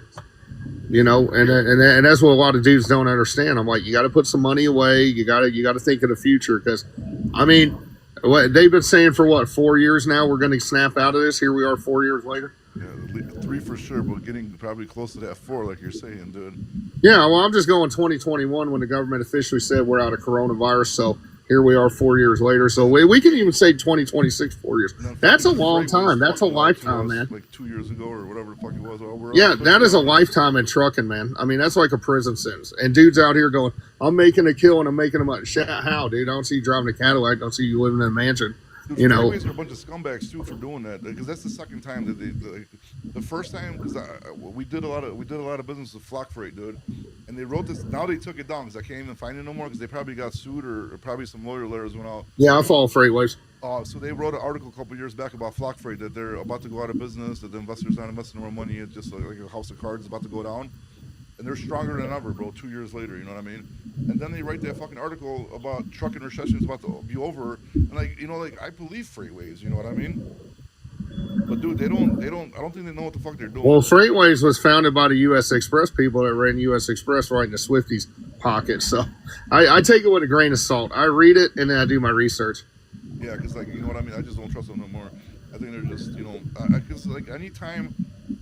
You know, and that's what a lot of dudes don't understand. I'm like, you got to put some money away. You got to think of the future, because, I mean, what they've been saying for what, 4 years now, we're going to snap out of this. Here we are 4 years later. Yeah, 3 for sure, but getting probably close to that 4, like you're saying, dude. Yeah, well, I'm just going 2021 when the government officially said we're out of coronavirus. So here we are 4 years later. So we can even say 2026, 4 years. That's a long time. That's a lifetime, man. Like 2 years ago or whatever the fuck it was. Yeah, that is a lifetime in trucking, man. I mean, that's like a prison sentence. And dudes out here going, I'm making a kill and I'm making a money. How, dude? I don't see you driving a Cadillac. I don't see you living in a mansion. Dude, you know, freeways are a bunch of scumbags too for doing that, because that's the second time that the first time, because we did a lot of business with Flock Freight, dude, and they wrote this. Now they took it down because I can't even find it no more, because they probably got sued or probably some lawyer letters went out. Yeah, I follow Freightways. So they wrote an article a couple years back about Flock Freight, that they're about to go out of business, that the investors aren't investing more money. It's just like a house of cards about to go down. And they're stronger than ever, bro, 2 years later, you know what I mean? And then they write that fucking article about trucking recession's about to be over. And like, you know, like I believe Freightways, you know what I mean? But dude, I don't think they know what the fuck they're doing. Well, Freightways was founded by the U.S. Express people that ran U.S. Express right in the Swifties' pocket. So I take it with a grain of salt. I read it and then I do my research. Yeah, because like, you know what I mean? I just don't trust them no more. I think they're just, you know, because like anytime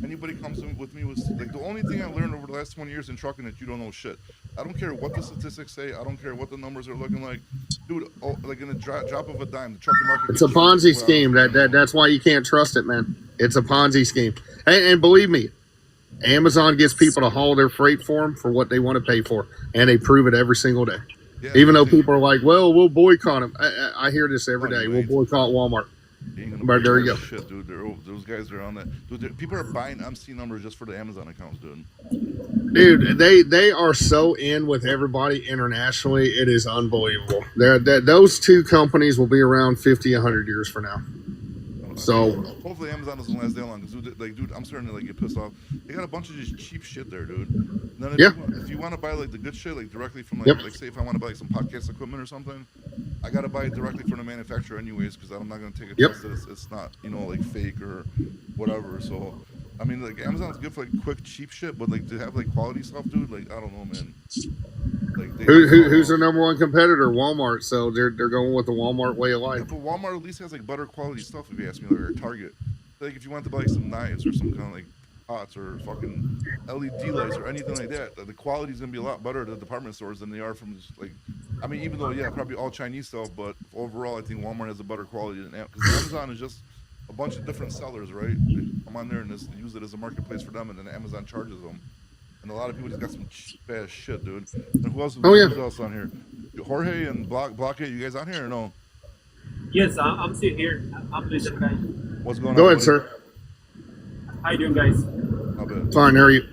anybody comes in with me with, like, the only thing I learned over the last 20 years in trucking is you don't know shit. I don't care what the statistics say. I don't care what the numbers are looking like. Dude, like in a drop of a dime, the trucking market. It's a Ponzi scheme. That's why you can't trust it, man. It's a Ponzi scheme. And believe me, Amazon gets people to haul their freight for them for what they want to pay for, and they prove it every single day. Yeah, even though people are like, well, we'll boycott them. I hear this every day. We'll boycott Walmart. But there you go. Shit, dude. Those guys are on that. Dude, people are buying MC numbers just for the Amazon accounts, dude. Dude, they are so in with everybody internationally. It is unbelievable. Those two companies will be around 50, 100 years from now. So hopefully Amazon doesn't last that long. Cause dude, I'm starting to like get pissed off. They got a bunch of just cheap shit there, dude. Then if you want to buy like the good shit, like directly from like say if I want to buy like some podcast equipment or something, I gotta buy it directly from the manufacturer anyways, because I'm not gonna take a chance that it's not, you know, like fake or whatever. So I mean, like Amazon's good for like quick cheap shit, but like to have like quality stuff, dude, like I don't know, man. Like who's their number one competitor? Walmart. So they're going with the Walmart way of life. Yeah, but Walmart at least has like better quality stuff, if you ask me, like, or Target. Like if you want to buy like some knives or some kind of like pots or fucking LED lights or anything like that, the quality's gonna be a lot better at the department stores than they are from just like, I mean, even though probably all Chinese stuff, but overall I think Walmart has a better quality than because Amazon is just a bunch of different sellers, right? They come on there and just use it as a marketplace for them, and then Amazon charges them. And a lot of people just got some cheap ass shit, dude. And who else on here? Jorge and Blockhead, you guys on here or no? Yes, I'm still here. I'm listening, guys. What's going on? Go ahead, buddy? sir. How you doing, guys? Not bad. Fine, how are you?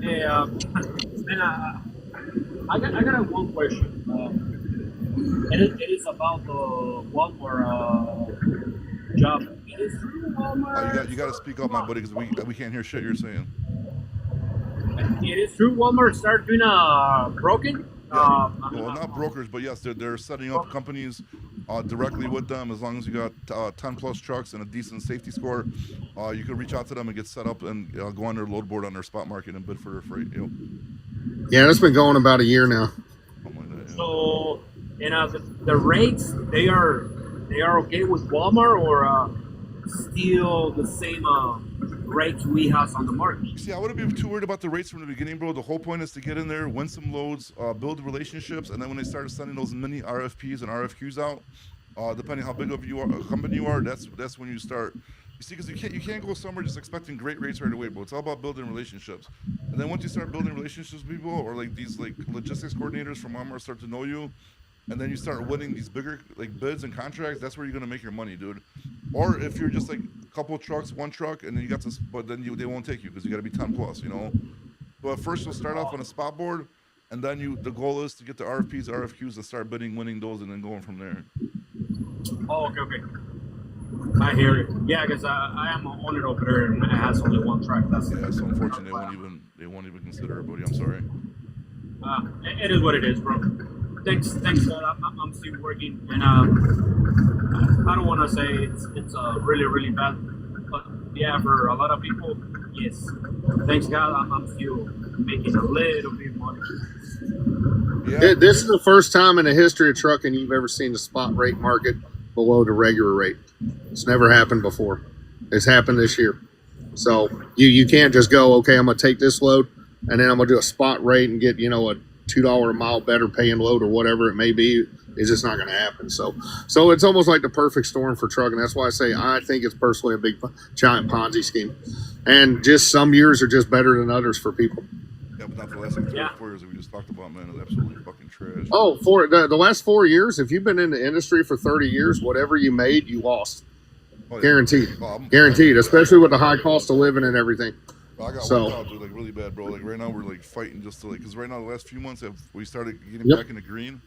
Hey, man, I got one question. It is about the Walmart job. It is through Walmart. You got to speak up, my buddy, because we can't hear shit you're saying. It is through Walmart start doing broken. Yeah. Well, not brokers, but yes, they're setting up companies directly with them. As long as you got 10 plus trucks and a decent safety score, you can reach out to them and get set up and go on their load board on their spot market and bid for their freight. You know? Yeah, that's been going about a year now. Something like that, yeah. So, the rates they are okay with Walmart or still the same rates we have on the market? See, I wouldn't be too worried about the rates from the beginning, bro. The whole point is to get in there, win some loads, build relationships, and then when they start sending those mini RFPs and RFQs out, depending how big of a company you are, that's when you start. You see, because you can't go somewhere just expecting great rates right away, bro. It's all about building relationships. And then once you start building relationships with people, or like these like logistics coordinators from Walmart start to know you, and then you start winning these bigger like bids and contracts, that's where you're gonna make your money, dude. Or if you're just like a couple of trucks, one truck, and then you got this, but then they won't take you because you got to be 10 plus, you know. But first you'll start off on a spot board, and then the goal is to get the RFPs, RFQs, and start bidding, winning those, and then going from there. Oh, okay. I hear it. Yeah, because I am on it over there, and it has only one track. That's Yeah, so unfortunately they won't even consider it, buddy. I'm sorry. it is what it is, bro. Thanks, God. I'm still working, and I don't want to say it's really really bad, but yeah, for a lot of people, yes. Thanks God, I'm still making a little bit money. Yeah, This is the first time in the history of trucking you've ever seen the spot rate market below the regular rate. It's never happened before. It's happened this year. So you can't just go, okay, I'm gonna take this load and then I'm gonna do a spot rate and get, a $2 a mile better paying load or whatever it may be. It's just not gonna happen. So it's almost like the perfect storm for trucking. That's why I say I think it's personally a big giant Ponzi scheme. And just some years are just better than others for people. yeah, but not the last like 3 or 4 years that we just talked about, man. It's absolutely fucking trash. Oh, for the last 4 years, if you've been in the industry for 30 years, whatever you made, you lost. Oh, yeah. Guaranteed. Oh, I'm- Guaranteed, especially with the high cost of living and everything. I got So- worked out, dude, like really bad, bro. Like right now we're like fighting just to like, cause right now the last few months we started getting Yep. back in the green.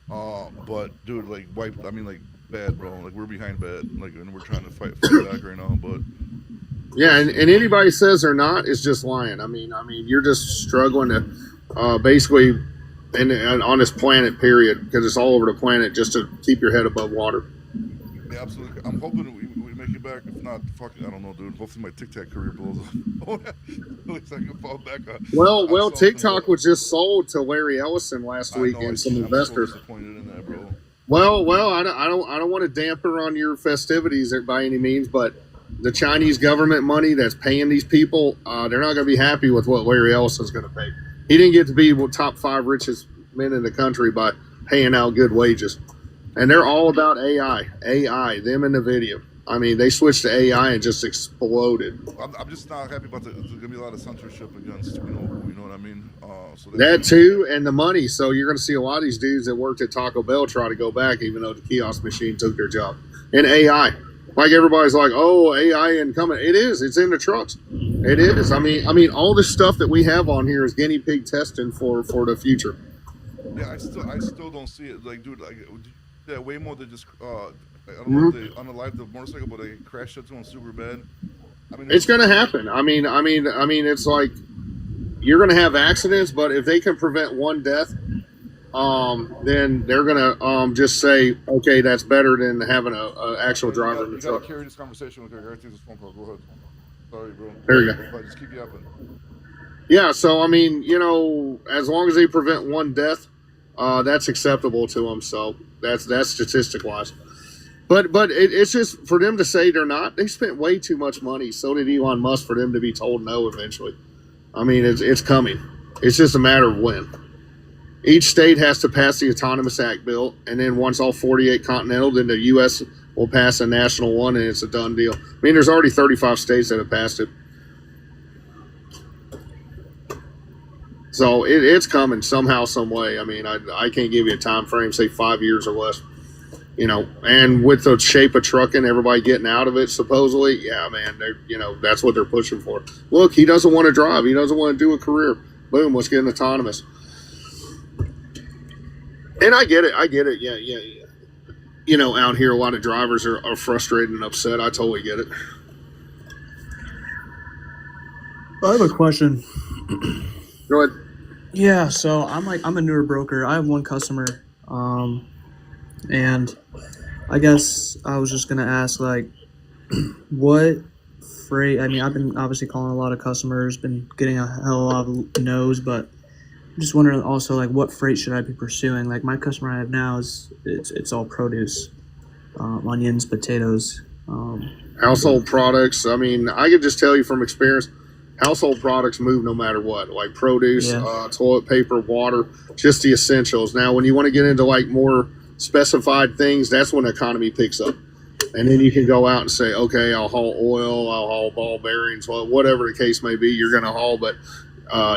But dude, like wiped. I mean, like bad, bro. Like we're behind bad. Like and we're trying to fight back right now. But Yeah, and anybody says they're not is just lying. I mean, you're just struggling to basically, and on this planet, period, because it's all over the planet, just to keep your head above water. yeah, absolutely. I'm hoping we make it back. If not, fuck, I don't know, dude. Hopefully my TikTok career blows up. At least I can fall back on. Well, on something, TikTok bro. was just sold to Larry Ellison last I week know, and some I'm investors. so disappointed in that, bro. Well, I don't want to damper on your festivities by any means, but the Chinese government money that's paying these people, they're not going to be happy with what Larry Ellison's going to pay. He didn't get to be one top 5 richest men in the country by paying out good wages, and they're all about AI, them in the video. I mean, they switched to AI and just exploded. I'm just not happy about the. There's gonna be a lot of censorship against, you know what I mean. So That too, and the money. So you're going to see a lot of these dudes that worked at Taco Bell try to go back, even though the kiosk machine took their job. And AI, like everybody's like, oh, AI incoming. It is. It's in the trucks. It is. I mean, all this stuff that we have on here is guinea pig testing for the future. Yeah, I still don't see it. Like, dude, like, yeah, way more than just. I don't know if they unalived the motorcycle, but they crashed into him super bad. I mean, It's going to happen. I mean, it's like you're going to have accidents, but if they can prevent one death, then they're going to just say, okay, that's better than having a actual driver in the You gotta truck. carry this conversation with her. I take this phone call. Go ahead. Sorry, bro. There you go. But just keep yapping. Yeah, so I mean, as long as they prevent one death, that's acceptable to them. So that's statistic wise. But it's just for them to say they're not. They spent way too much money. So did Elon Musk for them to be told no eventually. I mean, it's coming. It's just a matter of when. Each state has to pass the Autonomous Act bill, and then once all 48 continental, then the U.S. will pass a national one, and it's a done deal. I mean, there's already 35 states that have passed it. So it's coming somehow, some way. I mean, I can't give you a time frame, say 5 years or less. And with the shape of trucking, everybody getting out of it, supposedly, yeah, man, that's what they're pushing for. Look, he doesn't want to drive. He doesn't want to do a career. Boom, let's get autonomous. And I get it. Yeah. Out here, a lot of drivers are frustrated and upset. I totally get it. I have a question. Go ahead. Yeah, so I'm a newer broker. I have one customer, and I guess I was just gonna ask, like, what freight? I mean, I've been obviously calling a lot of customers, been getting a hell of a lot of no's, but I'm just wondering also, like, what freight should I be pursuing? Like, my customer I have now it's all produce, onions, potatoes. Household products. I mean, I could just tell you from experience, household products move no matter what, like produce, Yeah. toilet paper, water, just the essentials. Now, when you want to get into like more specified things, that's when the economy picks up. And then you can go out and say, okay, I'll haul oil, I'll haul ball bearings, well, whatever the case may be, you're going to haul. But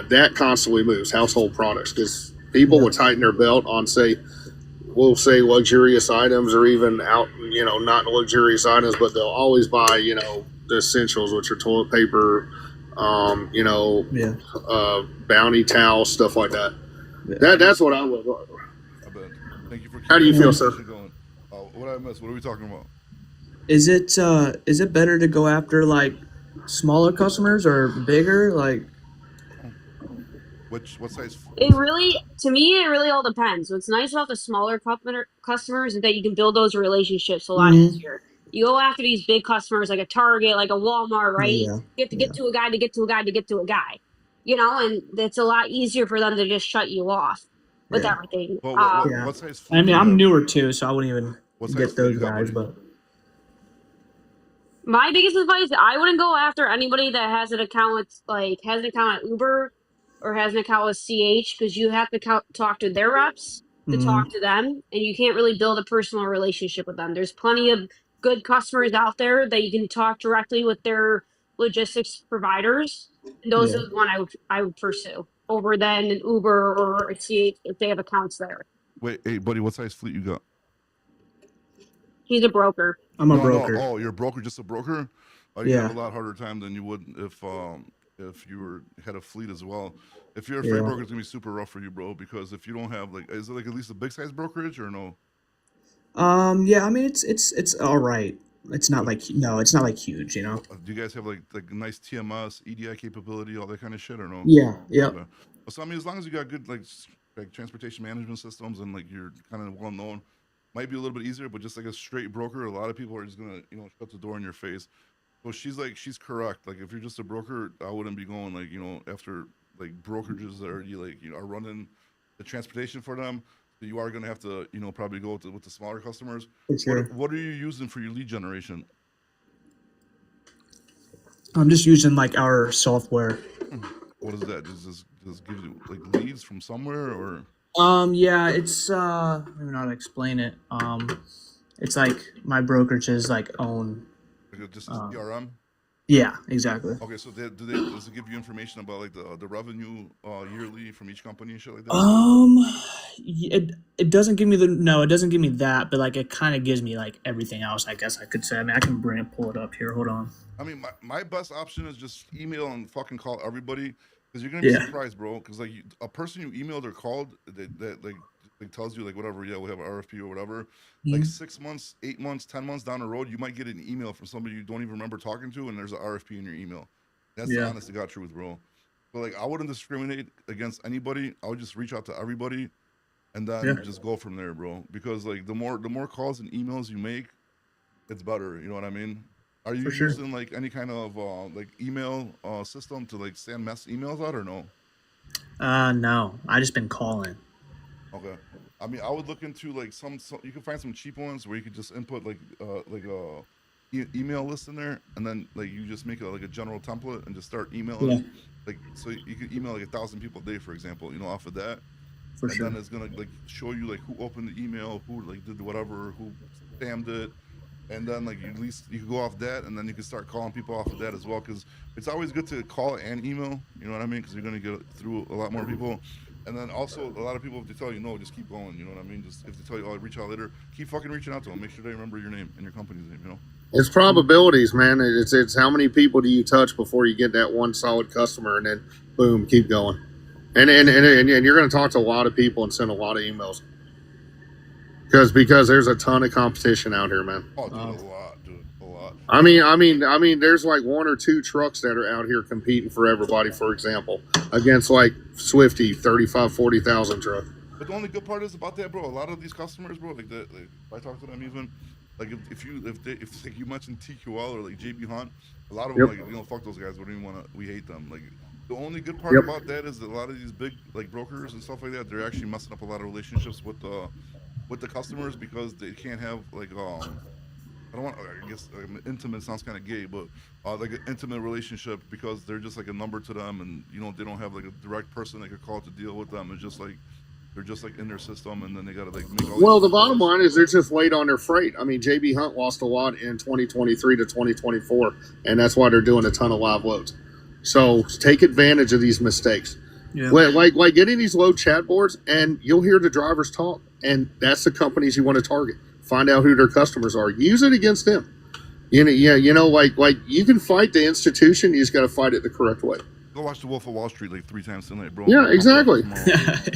that constantly moves, household products, because people will tighten their belt on, we'll say luxurious items or even not luxurious items, but they'll always buy, the essentials, which are toilet paper, Yeah. Bounty towel, stuff like that. Yeah. That's what I would. I bet. Thank you for. How do you keeping feel, the sir? conversation going. What I missed? What are we talking about? is it better to go after like smaller customers or bigger? Like, What size? It really, to me, it really all depends. What's nice about the smaller customers is that you can build those relationships a lot Mhm. easier. You go after these big customers like a Target, like a Walmart, right? Yeah, You have to get to a guy to get to a guy to get to a guy, and it's a lot easier for them to just shut you off with yeah, everything. Well, yeah. what size I fleet do mean, you I'm have? newer too, so I wouldn't even What size get fleet those you got, guys. buddy? But My biggest advice, I wouldn't go after anybody that has an account with has an account at Uber or has an account with CH because you have to talk to their reps to mm, talk to them, and you can't really build a personal relationship with them. There's plenty of good customers out there that you can talk directly with their logistics providers, and those yeah. are the one I would pursue over than an Uber or a CH if they have accounts there. Wait, hey, buddy, what size fleet you got? He's a broker. I'm a No, no. broker. Oh, you're a broker, just a broker. You Yeah, have a lot harder time than you would if you had a fleet as well. If you're a freight yeah. broker, it's gonna be super rough for you, bro. Because if you don't have like, is it like at least a big size brokerage or no? Yeah. I mean, it's all right. It's not like no, it's not like huge, you know. Do you guys have like nice TMS, EDI capability, all that kind of shit, or no? Yeah, yeah, Okay. So I mean, as long as you got good like transportation management systems and like you're kind of well known, might be a little bit easier. But just like a straight broker, a lot of people are just gonna shut the door in your face. So she's correct. Like if you're just a broker, I wouldn't be going like after like brokerages that already like are running the transportation for them. So you are gonna have to probably go with the smaller customers. for sure. What are you using for your lead generation? I'm just using like our software. What is that? Does this give you like leads from somewhere or? Yeah, it's I don't know how to explain it. It's like my brokerage's like own. Like just a Um, CRM? yeah, exactly. Okay, so does it give you information about like the revenue yearly from each company and shit like that? It doesn't give me it doesn't give me that, but like it kind of gives me like everything else. I guess I could say. I mean, I can pull it up here. Hold on. I mean, my best option is just email and fucking call everybody because you're gonna be Yeah. surprised, bro. Because like a person you emailed or called that like tells you like whatever, yeah, we have an RFP or whatever. Like Mhm. 6 months, 8 months, 10 months down the road, you might get an email from somebody you don't even remember talking to, and there's an RFP in your email. That's the Yeah, honest to God truth, bro. But like, I wouldn't discriminate against anybody. I would just reach out to everybody and yeah, then just go from there, bro. Because like the more calls and emails you make, it's better. You know what I mean? Are you for sure. using like any kind of like email system to like send mass emails out or no? No, I just been calling. Okay. I mean, I would look into like some you can find some cheap ones where you could just input like a email list in there, and then like you just make like a general template and just start emailing. Yeah, Like so you could email like 1,000 people a day, for example. Off of that, for and then sure. it's gonna like show you like who opened the email, who like did whatever, who spammed it, and then like at least you can go off that, and then you can start calling people off of that as well. Because it's always good to call and email. You know what I mean? Because you're gonna get through a lot more people. And then also a lot of people, if they tell you no, just keep going. You know what I mean? Just if they tell you, oh, reach out later, keep fucking reaching out to them. Make sure they remember your name and your company's name. It's probabilities, man. It's how many people do you touch before you get that one solid customer, and then boom, keep going. And you're going to talk to a lot of people and send a lot of emails because there's a ton of competition out here, man. Oh, dude, Uh, a lot, dude, a lot. I mean, there's like one or two trucks that are out here competing for everybody. For example, against like Swifty 35,000-40,000 truck. But the only good part is about that, bro. A lot of these customers, bro, like if I talk to them even, like if like you mentioned TQL or like JB Hunt, a lot of them like fuck those guys. We hate them. Like the only good part Yep. about that is that a lot of these big like brokers and stuff like that, they're actually messing up a lot of relationships with the customers because they can't have like I don't want. I guess intimate sounds kind of gay, but like an intimate relationship because they're just like a number to them, and they don't have like a direct person they could call to deal with them. It's just like they're just like in their system, and then they gotta like make all. Well, these the bottom calls. line is they're just late on their freight. I mean, JB Hunt lost a lot in 2023 to 2024, and that's why they're doing a ton of live loads. So take advantage of these mistakes. yeah, Like getting these load chat boards, and you'll hear the drivers talk, and that's the companies you want to target. Find out who their customers are. Use it against them. Like you can fight the institution. You just got to fight it the correct way. Go watch The Wolf of Wall Street like 3 times tonight, bro. Yeah, exactly. Tomorrow.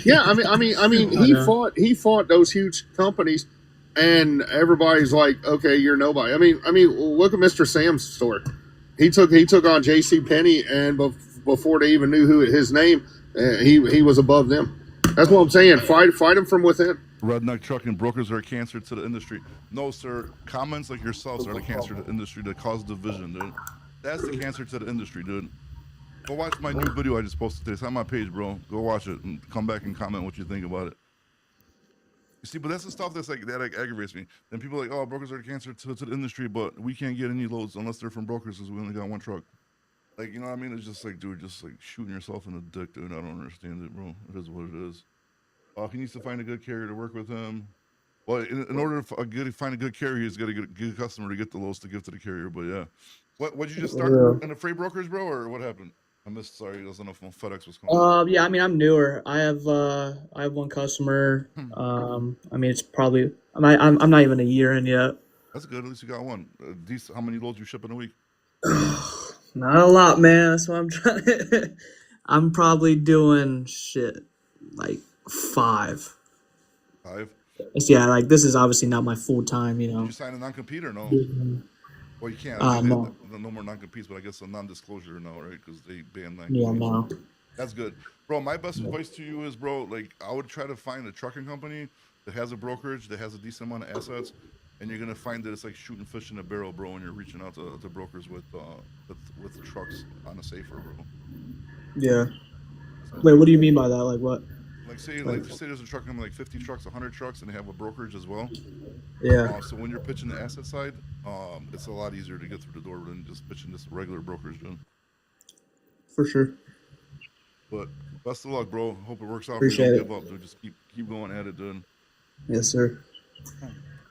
Yeah, I mean, I know. he fought those huge companies and everybody's like, okay, you're nobody. I mean, look at Mr. Sam's store. He took on J.C. Penney, and before they even knew his name, he was above them. That's what I'm saying. Fight him from within. Redneck trucking brokers are a cancer to the industry. No, sir. Comments like yourselves are the cancer to the industry that cause division, dude. That's the cancer to the industry, dude. Go watch my new video I just posted today. It's on my page, bro. Go watch it and come back and comment what you think about it. You see, but that's the stuff that aggravates me. Then people are like, oh, brokers are the cancer to the industry, but we can't get any loads unless they're from brokers because we only got one truck. Like, you know what I mean? It's just like, dude, just like shooting yourself in the dick, dude. I don't understand it, bro. It is what it is. He needs to find a good carrier to work with him. Well, in order to find a good carrier, he's got to get a good customer to get the loads to give to the carrier. But yeah, what'd you just start in the freight brokers, bro, or what happened? I missed. Sorry, I was on the phone. FedEx was calling. Yeah, I mean, I'm newer. I have one customer. I mean, it's probably I'm not even a year in yet. That's good. At least you got one. Decent. How many loads you ship in a week? Not a lot, man. That's what I'm trying. I'm probably doing shit like 5. 5. Yeah, like this is obviously not my full time, you know. Did you sign a non-compete or no? Well, you can't. No. No more non-competes, but I guess a non-disclosure now, right? Because they ban non-competes. Yeah, no. That's good, bro. My best advice to you is, bro, like I would try to find a trucking company that has a brokerage that has a decent amount of assets, and you're gonna find that it's like shooting fish in a barrel, bro. When you're reaching out to brokers with trucks on a safer, bro. Yeah. Wait, what do you mean by that? Like what? Like say there's a truck company like 50 trucks, 100 trucks, and they have a brokerage as well. Yeah. So when you're pitching the asset side, it's a lot easier to get through the door than just pitching this regular brokerage, dude. For sure. But best of luck, bro. Hope it works out. Appreciate for you. it. Don't give up, dude. Just keep going at it, dude. Yes, sir.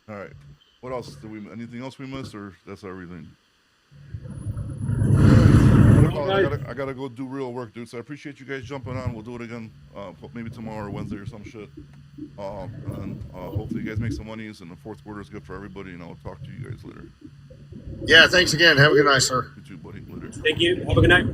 All right. What else? Anything else we missed, or that's everything? I gotta go do real work, dude. So I appreciate you guys jumping on. We'll do it again, maybe tomorrow or Wednesday or some shit. And hopefully you guys make some monies, and the fourth quarter is good for everybody. And I'll talk to you guys later. Yeah, thanks again. Have a good night, sir. You too, buddy. Later. Thank you. Have a good night.